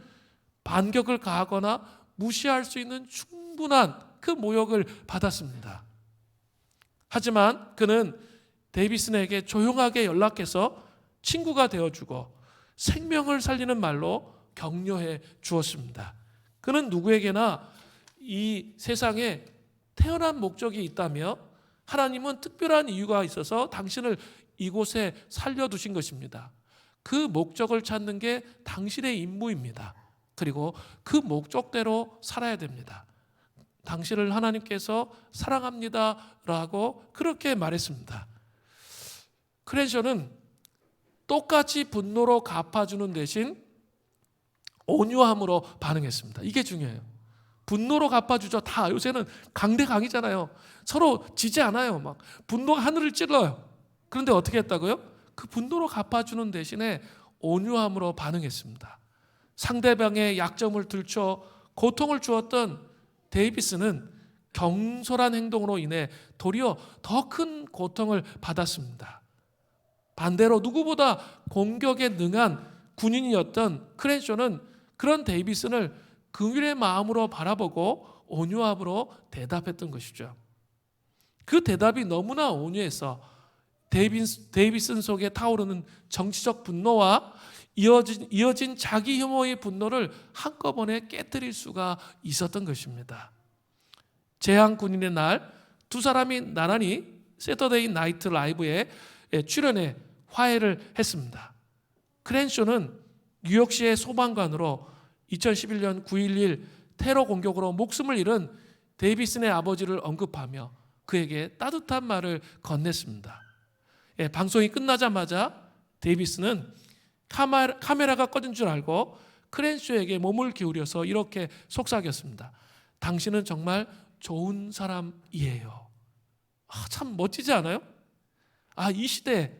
반격을 가하거나 무시할 수 있는 충분한 그 모욕을 받았습니다. 하지만 그는 데이비슨에게 조용하게 연락해서 친구가 되어주고 생명을 살리는 말로 격려해 주었습니다. 그는 누구에게나 이 세상에 태어난 목적이 있다며 하나님은 특별한 이유가 있어서 당신을 이곳에 살려두신 것입니다. 그 목적을 찾는 게 당신의 임무입니다. 그리고 그 목적대로 살아야 됩니다. 당신을 하나님께서 사랑합니다 라고 그렇게 말했습니다. 크렌쇼는 똑같이 분노로 갚아주는 대신 온유함으로 반응했습니다. 이게 중요해요. 분노로 갚아주죠. 다 요새는 강대강이잖아요. 서로 지지 않아요. 막 분노가 하늘을 찔러요. 그런데 어떻게 했다고요? 그 분노로 갚아주는 대신에 온유함으로 반응했습니다. 상대방의 약점을 들춰 고통을 주었던 데이비스는 경솔한 행동으로 인해 도리어 더 큰 고통을 받았습니다. 반대로 누구보다 공격에 능한 군인이었던 크렌쇼는 그런 데이비슨을 긍휼의 마음으로 바라보고 온유함으로 대답했던 것이죠. 그 대답이 너무나 온유해서 데이비슨 속에 타오르는 정치적 분노와 이어진 자기 혐오의 분노를 한꺼번에 깨뜨릴 수가 있었던 것입니다. 재앙 군인의 날 두 사람이 나란히 세터데이 나이트 라이브에 출연해 화해를 했습니다. 크렌쇼는 뉴욕시의 소방관으로 2011년 9.11 테러 공격으로 목숨을 잃은 데이비슨의 아버지를 언급하며 그에게 따뜻한 말을 건넸습니다. 방송이 끝나자마자 데이비슨은 카메라가 꺼진 줄 알고 크렌쇼에게 몸을 기울여서 이렇게 속삭였습니다. 당신은 정말 좋은 사람이에요. 참 멋지지 않아요? 이 시대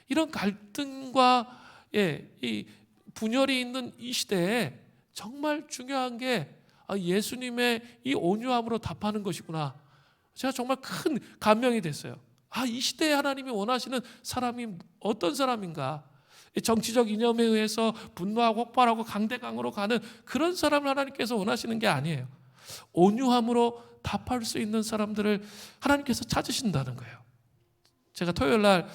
이런 갈등과 이 분열이 있는 이 시대에 정말 중요한 게 예수님의 이 온유함으로 답하는 것이구나. 제가 정말 큰 감명이 됐어요. 이 시대에 하나님이 원하시는 사람이 어떤 사람인가? 정치적 이념에 의해서 분노하고 폭발하고 강대강으로 가는 그런 사람을 하나님께서 원하시는 게 아니에요. 온유함으로 답할 수 있는 사람들을 하나님께서 찾으신다는 거예요. 제가 토요일 날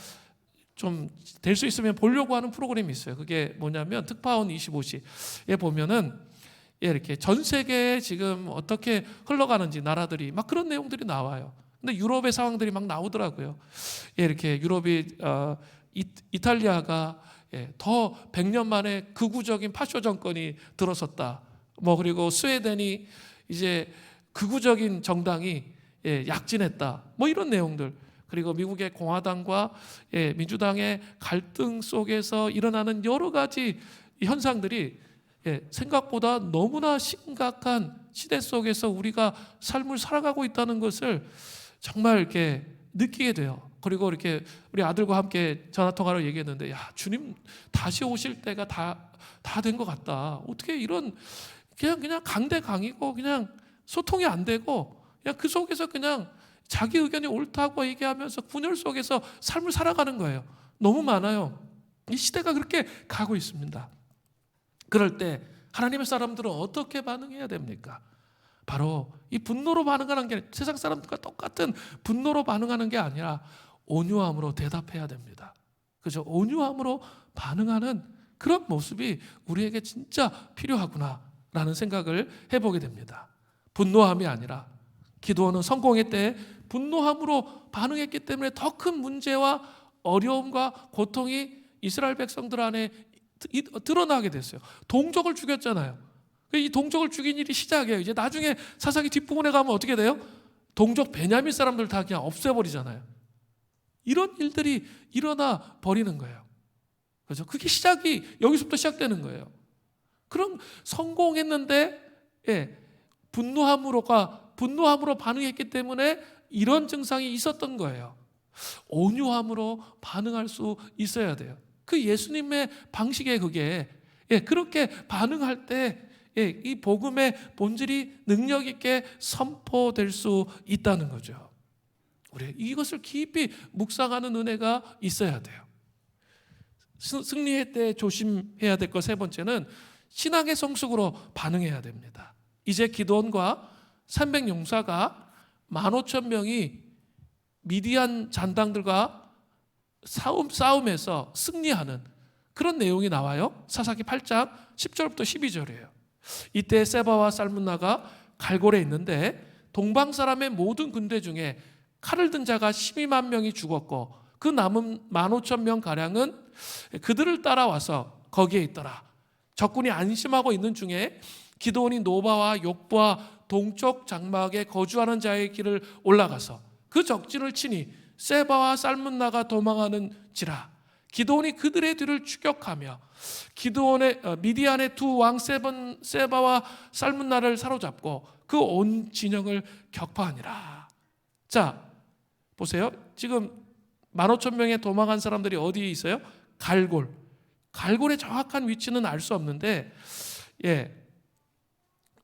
좀 될 수 있으면 보려고 하는 프로그램이 있어요. 그게 뭐냐면 특파원 25시에 보면은 이렇게 전 세계에 지금 어떻게 흘러가는지 나라들이 막 그런 내용들이 나와요. 근데 유럽의 상황들이 막 나오더라고요. 이렇게 유럽이 이탈리아가 더 100년 만에 극우적인 파쇼 정권이 들어섰다. 그리고 스웨덴이 이제 극우적인 정당이 약진했다. 이런 내용들. 그리고 미국의 공화당과 민주당의 갈등 속에서 일어나는 여러 가지 현상들이 생각보다 너무나 심각한 시대 속에서 우리가 삶을 살아가고 있다는 것을 정말 이렇게 느끼게 돼요. 그리고 이렇게 우리 아들과 함께 전화통화로 얘기했는데, 주님 다시 오실 때가 다 된 것 같다. 어떻게 이런 그냥 강대강이고 그냥 소통이 안 되고 그냥 그 속에서 그냥 자기 의견이 옳다고 얘기하면서 분열 속에서 삶을 살아가는 거예요. 너무 많아요. 이 시대가 그렇게 가고 있습니다. 그럴 때 하나님의 사람들은 어떻게 반응해야 됩니까? 바로 이 분노로 반응하는 게 세상 사람들과 똑같은 분노로 반응하는 게 아니라 온유함으로 대답해야 됩니다. 그죠? 온유함으로 반응하는 그런 모습이 우리에게 진짜 필요하구나라는 생각을 해보게 됩니다. 분노함이 아니라 기도원은 성공의 때에 분노함으로 반응했기 때문에 더 큰 문제와 어려움과 고통이 이스라엘 백성들 안에 드러나게 됐어요. 동족을 죽였잖아요. 이 동족을 죽인 일이 시작이에요. 이제 나중에 사사기 뒷부분에 가면 어떻게 돼요? 동족 베냐민 사람들 다 그냥 없애버리잖아요. 이런 일들이 일어나 버리는 거예요. 그죠? 그게 시작이 여기서부터 시작되는 거예요. 그럼 성공했는데 분노함으로 반응했기 때문에 이런 증상이 있었던 거예요. 온유함으로 반응할 수 있어야 돼요. 그 예수님의 방식에 그게 그렇게 반응할 때 이 복음의 본질이 능력 있게 선포될 수 있다는 거죠. 우리 이것을 깊이 묵상하는 은혜가 있어야 돼요. 승리할 때 조심해야 될 것 세 번째는 신앙의 성숙으로 반응해야 됩니다. 이제 기드온과 300용사가 15,000명이 미디안 잔당들과 싸움에서 승리하는 그런 내용이 나와요. 사사기 8장 10절부터 12절이에요. 이때 세바와 살문나가 갈골에 있는데 동방 사람의 모든 군대 중에 칼을 든 자가 12만 명이 죽었고 그 남은 15,000명 가량은 그들을 따라와서 거기에 있더라. 적군이 안심하고 있는 중에 기드온이 노바와 욕부와 동쪽 장막에 거주하는 자의 길을 올라가서 그 적진을 치니 세바와 살문나가 도망하는지라. 기드온이 그들의 뒤를 추격하며 미디안의 두 왕 세바와 살문나를 사로잡고 그 온 진영을 격파하니라. 자, 보세요. 지금 15,000명의 도망한 사람들이 어디에 있어요? 갈골의 정확한 위치는 알 수 없는데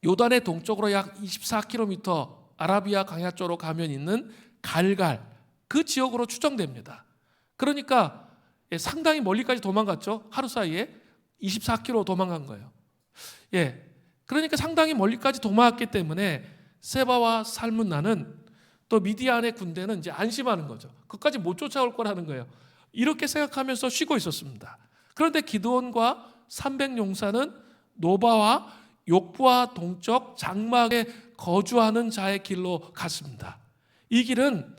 요단의 동쪽으로 약 24km 아라비아 강야 쪽으로 가면 있는 갈갈 그 지역으로 추정됩니다. 그러니까 상당히 멀리까지 도망갔죠. 하루 사이에 24km 도망간 거예요. 그러니까 상당히 멀리까지 도망갔기 때문에 세바와 살문나는 또 미디안의 군대는 이제 안심하는 거죠. 그까지 못 쫓아올 거라는 거예요. 이렇게 생각하면서 쉬고 있었습니다. 그런데 기드온과 300용사는 노바와 욕부와 동쪽 장막에 거주하는 자의 길로 갔습니다. 이 길은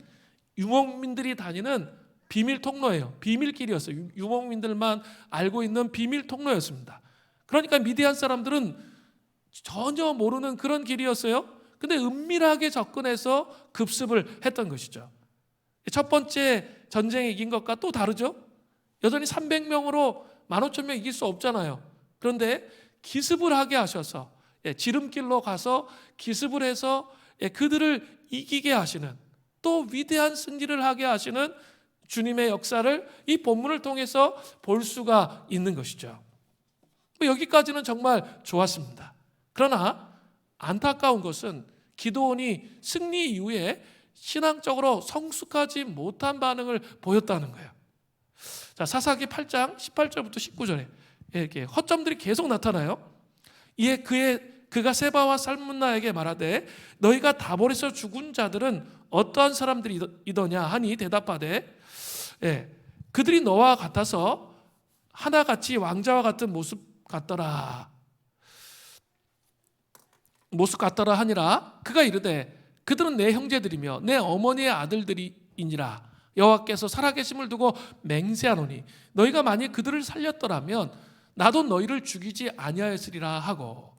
유목민들이 다니는 비밀 통로예요. 비밀길이었어요. 유목민들만 알고 있는 비밀 통로였습니다. 그러니까 미디안 사람들은 전혀 모르는 그런 길이었어요. 근데 은밀하게 접근해서 급습을 했던 것이죠. 첫 번째 전쟁에 이긴 것과 또 다르죠. 여전히 300명으로 15,000명 이길 수 없잖아요. 그런데 기습을 하게 하셔서 지름길로 가서 기습을 해서 그들을 이기게 하시는 또 위대한 승리를 하게 하시는 주님의 역사를 이 본문을 통해서 볼 수가 있는 것이죠. 여기까지는 정말 좋았습니다. 그러나 안타까운 것은 기드온이 승리 이후에 신앙적으로 성숙하지 못한 반응을 보였다는 거예요. 자, 사사기 8장 18절부터 19절에 이렇게 허점들이 계속 나타나요. 이에 그가 세바와 살문나에게 말하되 너희가 다볼에서 죽은 자들은 어떠한 사람들이더냐 하니 대답하되 그들이 너와 같아서 하나같이 왕자와 같은 모습 같더라 하니라. 그가 이르되 그들은 내 형제들이며 내 어머니의 아들들이니라. 여호와께서 살아계심을 두고 맹세하노니 너희가 만일 그들을 살렸더라면 나도 너희를 죽이지 아니하였으리라 하고,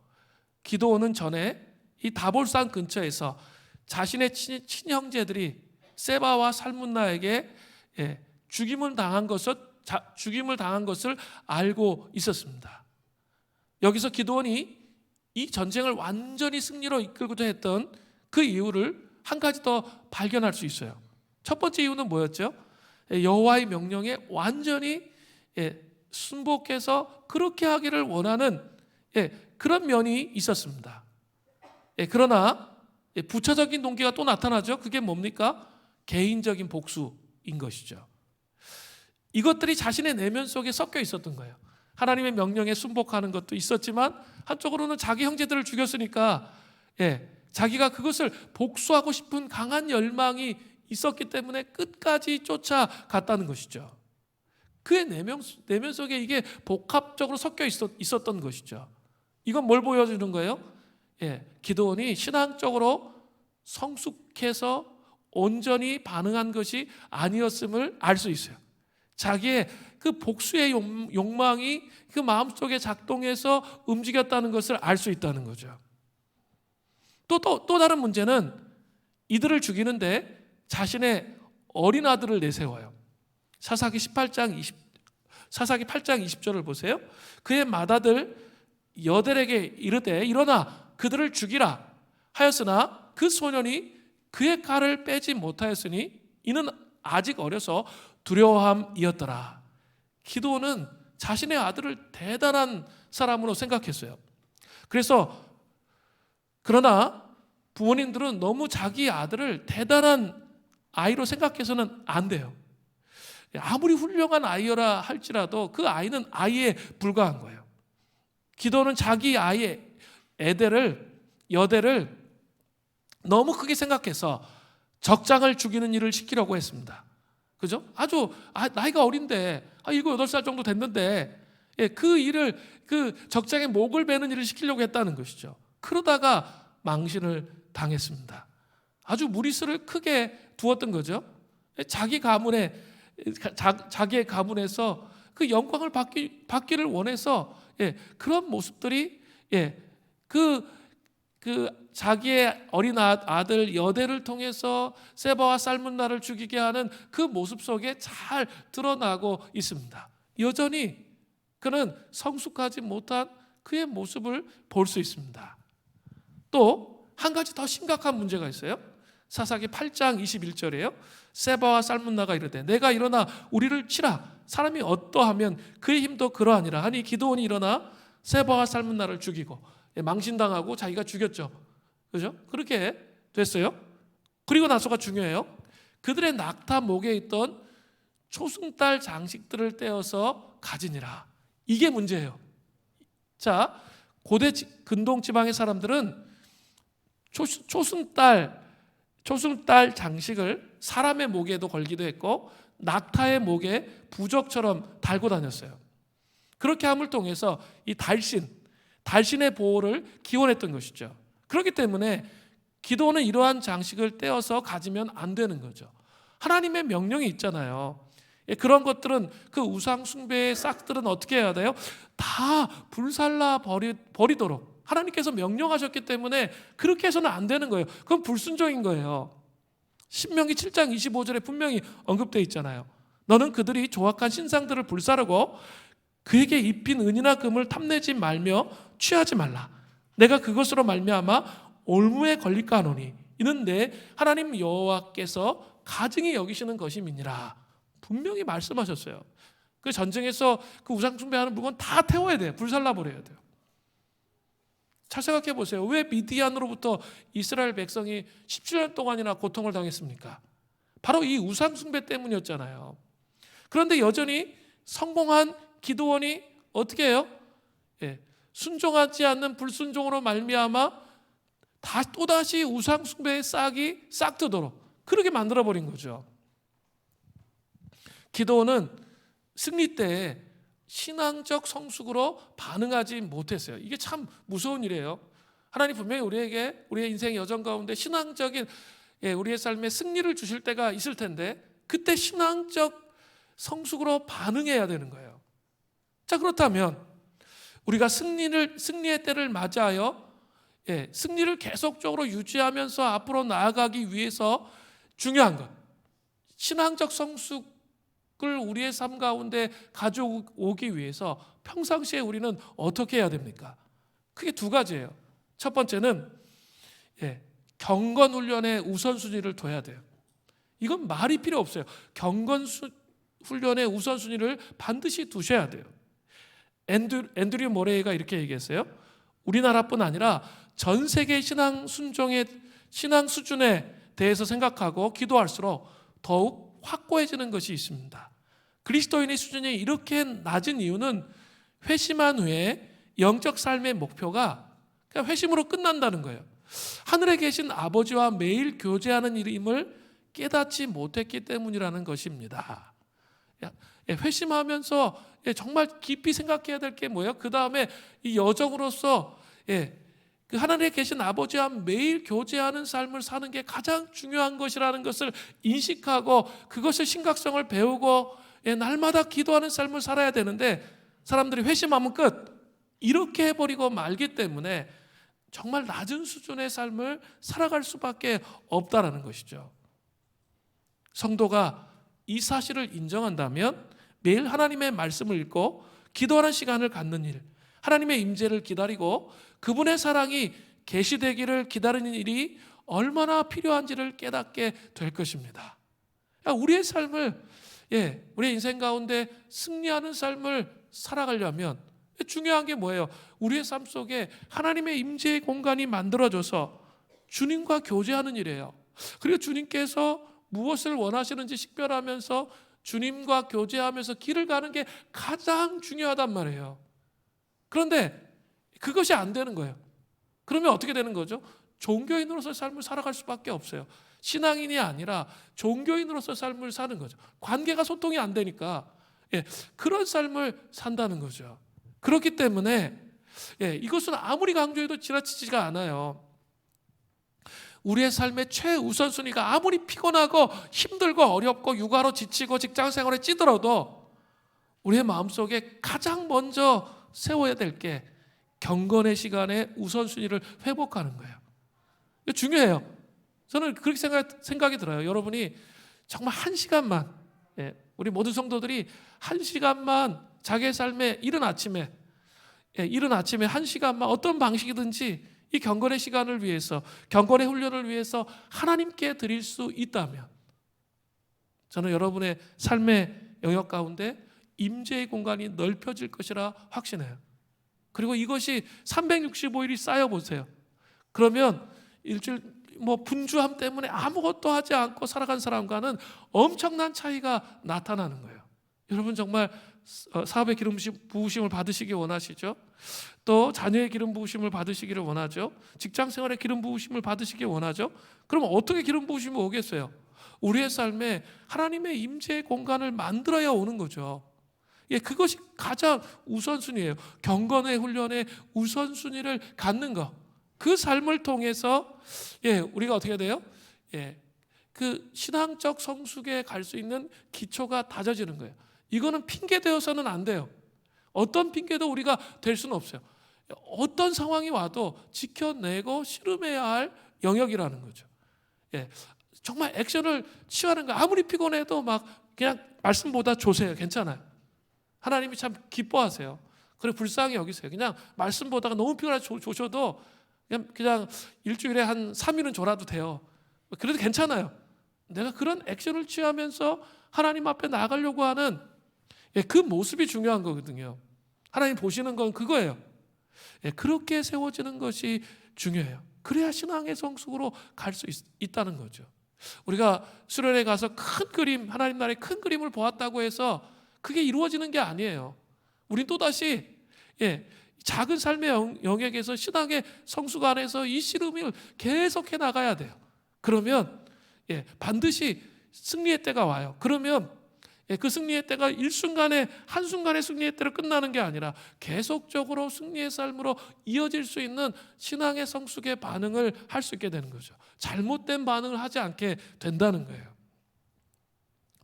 기드온은 전에 이 다볼산 근처에서 자신의 친형제들이 세바와 살문나에게 죽임을 당한 것을 알고 있었습니다. 여기서 기드온이 이 전쟁을 완전히 승리로 이끌고자 했던 그 이유를 한 가지 더 발견할 수 있어요. 첫 번째 이유는 뭐였죠? 여호와의 명령에 완전히 순복해서 그렇게 하기를 원하는 그런 면이 있었습니다. 그러나 부차적인 동기가 또 나타나죠. 그게 뭡니까? 개인적인 복수인 것이죠. 이것들이 자신의 내면 속에 섞여 있었던 거예요. 하나님의 명령에 순복하는 것도 있었지만 한쪽으로는 자기 형제들을 죽였으니까 자기가 그것을 복수하고 싶은 강한 열망이 있었기 때문에 끝까지 쫓아갔다는 것이죠. 그의 내면 속에 이게 복합적으로 섞여 있었던 것이죠. 이건 뭘 보여주는 거예요? 기드온이 신앙적으로 성숙해서 온전히 반응한 것이 아니었음을 알 수 있어요. 자기의 그 복수의 욕망이 그 마음속에 작동해서 움직였다는 것을 알 수 있다는 거죠. 또 다른 문제는 이들을 죽이는데 자신의 어린 아들을 내세워요. 사사기 18장 사사기 8장 20절을 보세요. 그의 맏아들 여델에게 이르되 일어나 그들을 죽이라 하였으나 그 소년이 그의 칼을 빼지 못하였으니 이는 아직 어려서 두려워함이었더라. 기드온은 자신의 아들을 대단한 사람으로 생각했어요. 그러나 부모님들은 너무 자기 아들을 대단한 아이로 생각해서는 안 돼요. 아무리 훌륭한 아이라 할지라도 그 아이는 아이에 불과한 거예요. 기드온은 자기 아이의 여델을 너무 크게 생각해서 적장을 죽이는 일을 시키려고 했습니다. 그죠? 아주 나이가 어린데 7, 8살 정도 됐는데 그 일을 그 적장의 목을 베는 일을 시키려고 했다는 것이죠. 그러다가 망신을 당했습니다. 아주 무리수를 크게 두었던 거죠. 자기의 가문에서 그 영광을 받기를 원해서 그런 모습들이 자기의 어린 아들 여델을 통해서 세바와 살문나를 죽이게 하는 그 모습 속에 잘 드러나고 있습니다. 여전히 그는 성숙하지 못한 그의 모습을 볼 수 있습니다. 또 한 가지 더 심각한 문제가 있어요. 사사기 8장 21절이에요. 세바와 살문나가 이르되 내가 일어나 우리를 치라 사람이 어떠하면 그의 힘도 그러하니라 하니 기드온이 일어나 세바와 살문나를 죽이고 망신당하고 자기가 죽였죠. 그죠? 그렇게 됐어요. 그리고 나서가 중요해요. 그들의 낙타 목에 있던 초승달 장식들을 떼어서 가지니라. 이게 문제예요. 자, 고대 근동 지방의 사람들은 초승달 장식을 사람의 목에도 걸기도 했고 낙타의 목에 부적처럼 달고 다녔어요. 그렇게 함을 통해서 이 달신의 보호를 기원했던 것이죠. 그렇기 때문에 기드온은 이러한 장식을 떼어서 가지면 안 되는 거죠. 하나님의 명령이 있잖아요. 그런 것들은 그 우상 숭배의 싹들은 어떻게 해야 돼요? 다 불살라 버리도록 하나님께서 명령하셨기 때문에 그렇게 해서는 안 되는 거예요. 그건 불순종인 거예요. 신명기 7장 25절에 분명히 언급되어 있잖아요. 너는 그들이 조악한 신상들을 불사르고 그에게 입힌 은이나 금을 탐내지 말며 취하지 말라. 내가 그것으로 말미암아 올무에 걸릴까 하노니 이는 내 하나님 여호와께서 가증히 여기시는 것임이니라. 분명히 말씀하셨어요. 그 전쟁에서 그 우상 숭배하는 물건 다 태워야 돼요. 불살라 버려야 돼요. 잘 생각해 보세요. 왜 미디안으로부터 이스라엘 백성이 17년 동안이나 고통을 당했습니까? 바로 이 우상 숭배 때문이었잖아요. 그런데 여전히 성공한 기드온이 어떻게 해요? 순종하지 않는 불순종으로 말미암아 또다시 우상 숭배의 싹이 싹트도록 그렇게 만들어 버린 거죠. 기드온은 승리 때에 신앙적 성숙으로 반응하지 못했어요. 이게 참 무서운 일이에요. 하나님 분명히 우리에게 우리의 인생의 여정 가운데 신앙적인 우리의 삶에 승리를 주실 때가 있을 텐데 그때 신앙적 성숙으로 반응해야 되는 거예요. 자, 그렇다면 우리가 승리의 때를 맞이하여 승리를 계속적으로 유지하면서 앞으로 나아가기 위해서 중요한 것, 신앙적 성숙을 우리의 삶 가운데 가져오기 위해서 평상시에 우리는 어떻게 해야 됩니까? 크게 두 가지예요. 첫 번째는 경건 훈련에 우선순위를 둬야 돼요. 이건 말이 필요 없어요. 경건 훈련의 우선순위를 반드시 두셔야 돼요. 앤드류 모레이가 이렇게 얘기했어요. 우리나라뿐 아니라 전 세계 신앙 수준에 대해서 생각하고 기도할수록 더욱 확고해지는 것이 있습니다. 그리스도인의 수준이 이렇게 낮은 이유는 회심한 후에 영적 삶의 목표가 그냥 회심으로 끝난다는 거예요. 하늘에 계신 아버지와 매일 교제하는 일임을 깨닫지 못했기 때문이라는 것입니다. 회심하면서 정말 깊이 생각해야 될 게 뭐예요? 그 다음에 이 여정으로서 그 하늘에 계신 아버지와 매일 교제하는 삶을 사는 게 가장 중요한 것이라는 것을 인식하고 그것의 심각성을 배우고 날마다 기도하는 삶을 살아야 되는데 사람들이 회심하면 끝 이렇게 해버리고 말기 때문에 정말 낮은 수준의 삶을 살아갈 수밖에 없다라는 것이죠. 성도가 이 사실을 인정한다면 매일 하나님의 말씀을 읽고 기도하는 시간을 갖는 일, 하나님의 임재를 기다리고 그분의 사랑이 계시되기를 기다리는 일이 얼마나 필요한지를 깨닫게 될 것입니다. 우리의 삶을, 우리의 인생 가운데 승리하는 삶을 살아가려면 중요한 게 뭐예요? 우리의 삶 속에 하나님의 임재의 공간이 만들어져서 주님과 교제하는 일이에요. 그리고 주님께서 무엇을 원하시는지 식별하면서 주님과 교제하면서 길을 가는 게 가장 중요하단 말이에요. 그런데 그것이 안 되는 거예요. 그러면 어떻게 되는 거죠? 종교인으로서 삶을 살아갈 수밖에 없어요. 신앙인이 아니라 종교인으로서 삶을 사는 거죠. 관계가 소통이 안 되니까 그런 삶을 산다는 거죠. 그렇기 때문에 이것은 아무리 강조해도 지나치지가 않아요. 우리의 삶의 최우선순위가 아무리 피곤하고 힘들고 어렵고 육아로 지치고 직장생활에 찌들어도 우리의 마음속에 가장 먼저 세워야 될 게 경건의 시간에 우선순위를 회복하는 거예요. 이거 중요해요. 저는 그렇게 생각이 들어요. 여러분이 정말 한 시간만, 우리 모든 성도들이 한 시간만 자기의 삶에 이른 아침에 한 시간만 어떤 방식이든지 이 경건의 시간을 위해서, 경건의 훈련을 위해서 하나님께 드릴 수 있다면 저는 여러분의 삶의 영역 가운데 임재의 공간이 넓혀질 것이라 확신해요. 그리고 이것이 365일이 쌓여 보세요. 그러면 일주일 분주함 때문에 아무것도 하지 않고 살아간 사람과는 엄청난 차이가 나타나는 거예요. 여러분 정말 사업의 기름 부으심을 받으시기 원하시죠? 또 자녀의 기름 부으심을 받으시기를 원하죠? 직장생활의 기름 부으심을 받으시기 원하죠? 그럼 어떻게 기름 부으심이 오겠어요? 우리의 삶에 하나님의 임재의 공간을 만들어야 오는 거죠. 그것이 가장 우선순위예요. 경건의 훈련의 우선순위를 갖는 것. 그 삶을 통해서 우리가 어떻게 돼요? 그 신앙적 성숙에 갈 수 있는 기초가 다져지는 거예요. 이거는 핑계 되어서는 안 돼요. 어떤 핑계도 우리가 될 수는 없어요. 어떤 상황이 와도 지켜내고 씨름해야 할 영역이라는 거죠. 정말 액션을 취하는 거. 아무리 피곤해도 막 그냥 말씀보다 조세요. 괜찮아요. 하나님이 참 기뻐하세요. 그리고 불쌍히 여기세요. 그냥 말씀 보다가 너무 피곤해서 조셔도 그냥 일주일에 한 3일은 졸아도 돼요. 그래도 괜찮아요. 내가 그런 액션을 취하면서 하나님 앞에 나가려고 하는 그 모습이 중요한 거거든요. 하나님 보시는 건 그거예요. 그렇게 세워지는 것이 중요해요. 그래야 신앙의 성숙으로 갈 수 있다는 거죠. 우리가 수련회 가서 큰 그림, 하나님 나라의 큰 그림을 보았다고 해서 그게 이루어지는 게 아니에요. 우린 또다시 작은 삶의 영역에서 신앙의 성숙 안에서 이 씨름을 계속해 나가야 돼요. 그러면 반드시 승리의 때가 와요. 그러면 그 승리의 때가 일순간에 한순간에 승리의 때로 끝나는 게 아니라 계속적으로 승리의 삶으로 이어질 수 있는 신앙의 성숙의 반응을 할 수 있게 되는 거죠. 잘못된 반응을 하지 않게 된다는 거예요.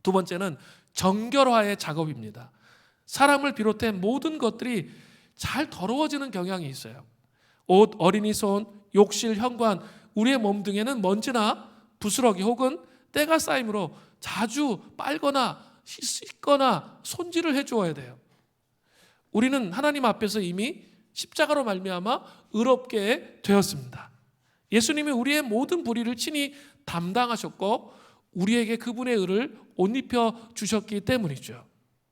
두 번째는 정결화의 작업입니다. 사람을 비롯해 모든 것들이 잘 더러워지는 경향이 있어요. 옷, 어린이 손, 욕실, 현관, 우리의 몸 등에는 먼지나 부스러기 혹은 때가 쌓이므로 자주 빨거나 씻거나 손질을 해주어야 돼요. 우리는 하나님 앞에서 이미 십자가로 말미암아 의롭게 되었습니다. 예수님이 우리의 모든 불의를 친히 담당하셨고 우리에게 그분의 의를 옷 입혀 주셨기 때문이죠.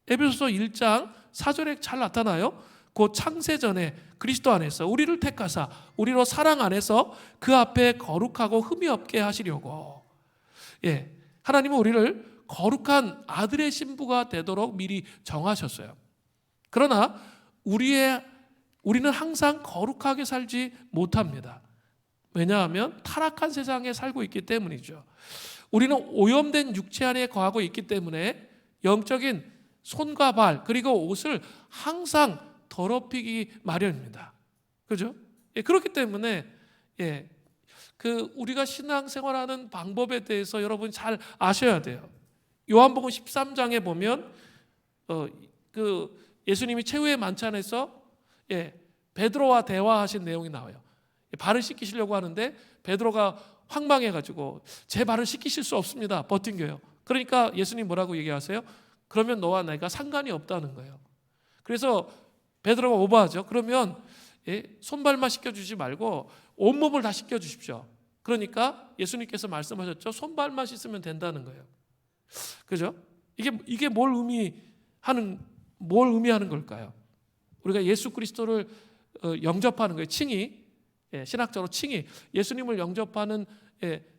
에베소서 1장 4절에 잘 나타나요. 곧 창세전에 그리스도 안에서 우리를 택하사 우리로 사랑 안에서 그 앞에 거룩하고 흠이 없게 하시려고. 하나님은 우리를 거룩한 아들의 신부가 되도록 미리 정하셨어요. 그러나 우리는 항상 거룩하게 살지 못합니다. 왜냐하면 타락한 세상에 살고 있기 때문이죠. 우리는 오염된 육체 안에 거하고 있기 때문에 영적인 손과 발 그리고 옷을 항상 더럽히기 마련입니다. 그죠? 그렇기 때문에 우리가 신앙생활하는 방법에 대해서 여러분 잘 아셔야 돼요. 요한복음 13장에 보면 예수님이 최후의 만찬에서 베드로와 대화하신 내용이 나와요. 발을 씻기시려고 하는데 베드로가 황망해가지고 제 발을 씻기실 수 없습니다. 버팅겨요. 그러니까 예수님 뭐라고 얘기하세요? 그러면 너와 내가 상관이 없다는 거예요. 그래서 베드로가 오버하죠. 그러면 손발만 씻겨주지 말고 온몸을 다 씻겨주십시오. 그러니까 예수님께서 말씀하셨죠. 손발만 씻으면 된다는 거예요. 그죠? 이게 뭘 의미하는 걸까요? 우리가 예수 그리스도를 영접하는 거예요. 칭의, 신학적으로 칭의, 예수님을 영접하는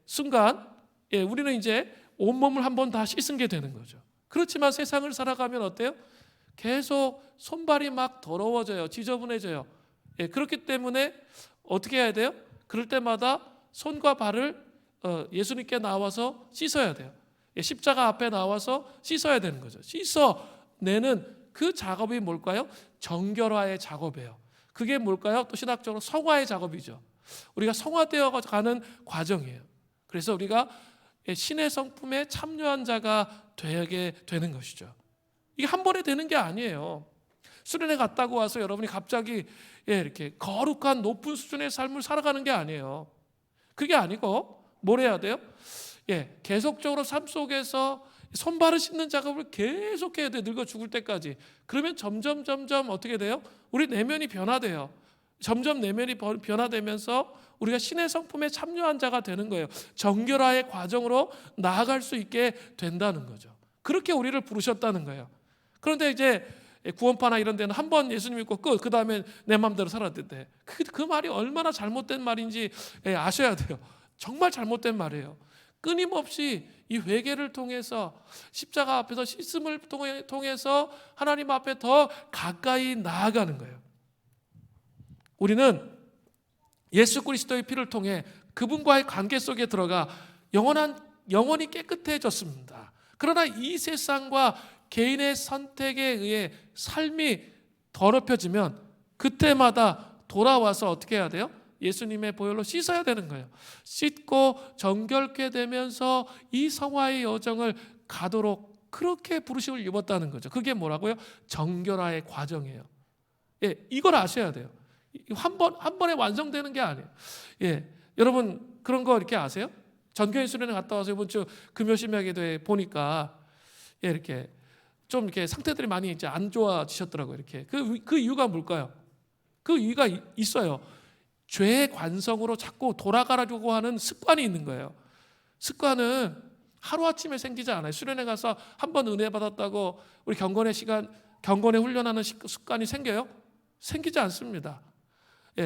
순간 우리는 이제 온몸을 한번 다 씻은 게 되는 거죠. 그렇지만 세상을 살아가면 어때요? 계속 손발이 막 더러워져요. 지저분해져요. 그렇기 때문에 어떻게 해야 돼요? 그럴 때마다 손과 발을 예수님께 나와서 씻어야 돼요. 십자가 앞에 나와서 씻어야 되는 거죠. 씻어내는 그 작업이 뭘까요? 정결화의 작업이에요. 그게 뭘까요? 또 신학적으로 성화의 작업이죠. 우리가 성화되어 가는 과정이에요. 그래서 우리가 신의 성품에 참여한 자가 되게 되는 것이죠. 이게 한 번에 되는 게 아니에요. 수련회 갔다고 와서 여러분이 갑자기 이렇게 거룩한 높은 수준의 삶을 살아가는 게 아니에요. 그게 아니고 뭘 해야 돼요? 계속적으로 삶 속에서 손발을 씻는 작업을 계속해야 돼. 늙어 죽을 때까지. 그러면 점점 어떻게 돼요? 우리 내면이 변화돼요. 점점 내면이 변화되면서 우리가 신의 성품에 참여한 자가 되는 거예요. 정결화의 과정으로 나아갈 수 있게 된다는 거죠. 그렇게 우리를 부르셨다는 거예요. 그런데 이제 구원파나 이런 데는 한 번 예수님 믿고 끝, 그 다음에 내 마음대로 살았대. 그 말이 얼마나 잘못된 말인지 아셔야 돼요. 정말 잘못된 말이에요. 끊임없이 이 회개를 통해서 십자가 앞에서 씻음을 통해서 하나님 앞에 더 가까이 나아가는 거예요. 우리는 예수 그리스도의 피를 통해 그분과의 관계 속에 들어가 영원히 깨끗해졌습니다. 그러나 이 세상과 개인의 선택에 의해 삶이 더럽혀지면 그때마다 돌아와서 어떻게 해야 돼요? 예수님의 보혈로 씻어야 되는 거예요. 씻고 정결케 되면서 이 성화의 여정을 가도록 그렇게 부르심을 입었다는 거죠. 그게 뭐라고요? 정결화의 과정이에요. 이걸 아셔야 돼요. 한 번에 완성되는 게 아니에요. 여러분 그런 거 이렇게 아세요? 전교인 수련회 갔다 와서 이번 주 금요심야기도에 보니까 이렇게 좀 이렇게 상태들이 많이 이제 안 좋아지셨더라고요. 이렇게 그 이유가 뭘까요? 그 이유가 있어요. 죄의 관성으로 자꾸 돌아가려고 하는 습관이 있는 거예요. 습관은 하루아침에 생기지 않아요. 수련회 가서 한 번 은혜 받았다고 우리 경건의 훈련하는 습관이 생겨요? 생기지 않습니다.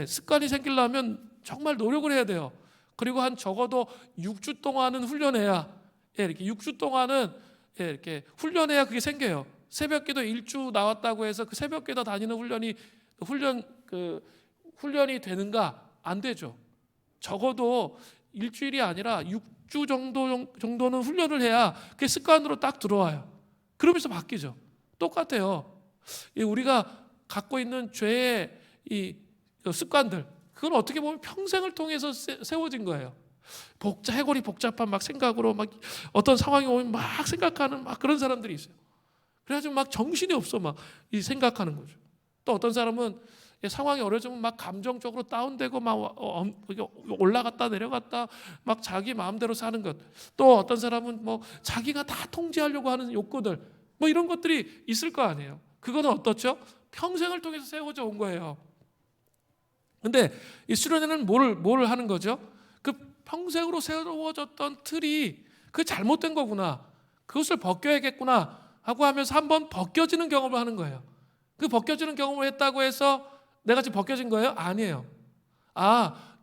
습관이 생기려면 정말 노력을 해야 돼요. 그리고 한 적어도 6주 동안은 훈련해야 이렇게 6주 동안은 이렇게 훈련해야 그게 생겨요. 새벽기도 1주 나왔다고 해서 그 새벽기도 다니는 훈련이 되는가? 안 되죠. 적어도 일주일이 아니라 6주 정도는 훈련을 해야 그게 습관으로 딱 들어와요. 그러면서 바뀌죠. 똑같아요. 우리가 갖고 있는 죄의 이 습관들, 그건 어떻게 보면 평생을 통해서 세워진 거예요. 해골이 복잡한 막 생각으로 막 어떤 상황이 오면 막 생각하는 막 그런 사람들이 있어요. 그래가지고 막 정신이 없어 막 이 생각하는 거죠. 또 어떤 사람은 상황이 어려지면 막 감정적으로 다운되고 막 올라갔다 내려갔다 막 자기 마음대로 사는 것. 또 어떤 사람은 뭐 자기가 다 통제하려고 하는 욕구들 뭐 이런 것들이 있을 거 아니에요. 그거는 어떻죠? 평생을 통해서 세워져 온 거예요. 근데 이 수련회는 뭘 하는 거죠? 그 평생으로 세워졌던 틀이 그 잘못된 거구나. 그것을 벗겨야겠구나 하고 하면서 한번 벗겨지는 경험을 하는 거예요. 그 벗겨지는 경험을 했다고 해서 내가 지금 벗겨진 거예요? 아니에요.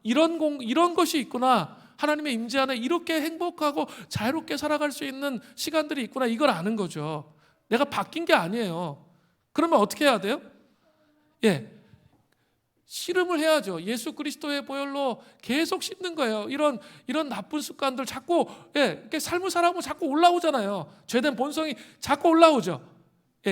이런 것이 있구나. 하나님의 임재 안에 이렇게 행복하고 자유롭게 살아갈 수 있는 시간들이 있구나. 이걸 아는 거죠. 내가 바뀐 게 아니에요. 그러면 어떻게 해야 돼요? 씨름을 해야죠. 예수 그리스도의 보혈로 계속 씻는 거예요. 이런 나쁜 습관들 자꾸 이렇게 삶을 살아보면 자꾸 올라오잖아요. 죄된 본성이 자꾸 올라오죠.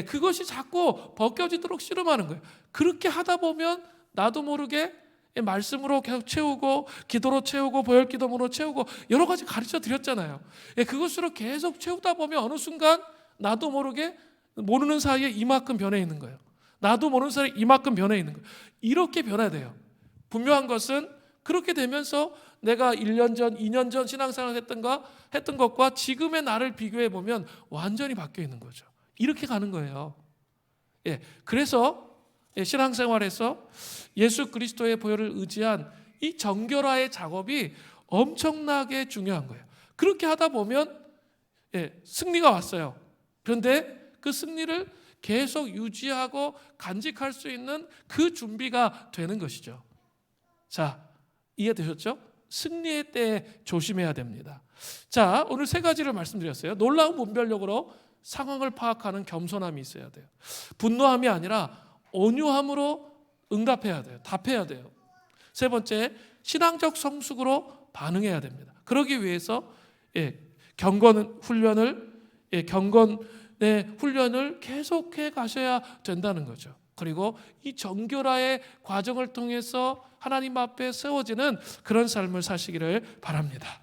그것이 자꾸 벗겨지도록 씨름하는 거예요. 그렇게 하다 보면 나도 모르게 말씀으로 계속 채우고 기도로 채우고 보혈 기도문으로 채우고 여러 가지 가르쳐 드렸잖아요. 그것으로 계속 채우다 보면 어느 순간 나도 모르게 모르는 사이에 이만큼 변해 있는 거예요. 나도 모르는 사이에 이만큼 변해 있는 거예요. 이렇게 변해야 돼요. 분명한 것은 그렇게 되면서 내가 1년 전, 2년 전 신앙생활 했던 것과 지금의 나를 비교해 보면 완전히 바뀌어 있는 거죠. 이렇게 가는 거예요. 그래서 신앙생활에서 예수 그리스도의 보혈을 의지한 이 정결화의 작업이 엄청나게 중요한 거예요. 그렇게 하다 보면 승리가 왔어요. 그런데 그 승리를 계속 유지하고 간직할 수 있는 그 준비가 되는 것이죠. 자, 이해되셨죠? 승리의 때에 조심해야 됩니다. 자, 오늘 세 가지를 말씀드렸어요. 놀라운 분별력으로 상황을 파악하는 겸손함이 있어야 돼요. 분노함이 아니라 온유함으로 응답해야 돼요. 답해야 돼요. 세 번째, 신앙적 성숙으로 반응해야 됩니다. 그러기 위해서 경건의 훈련을 계속해 가셔야 된다는 거죠. 그리고 이 정결화의 과정을 통해서 하나님 앞에 세워지는 그런 삶을 사시기를 바랍니다.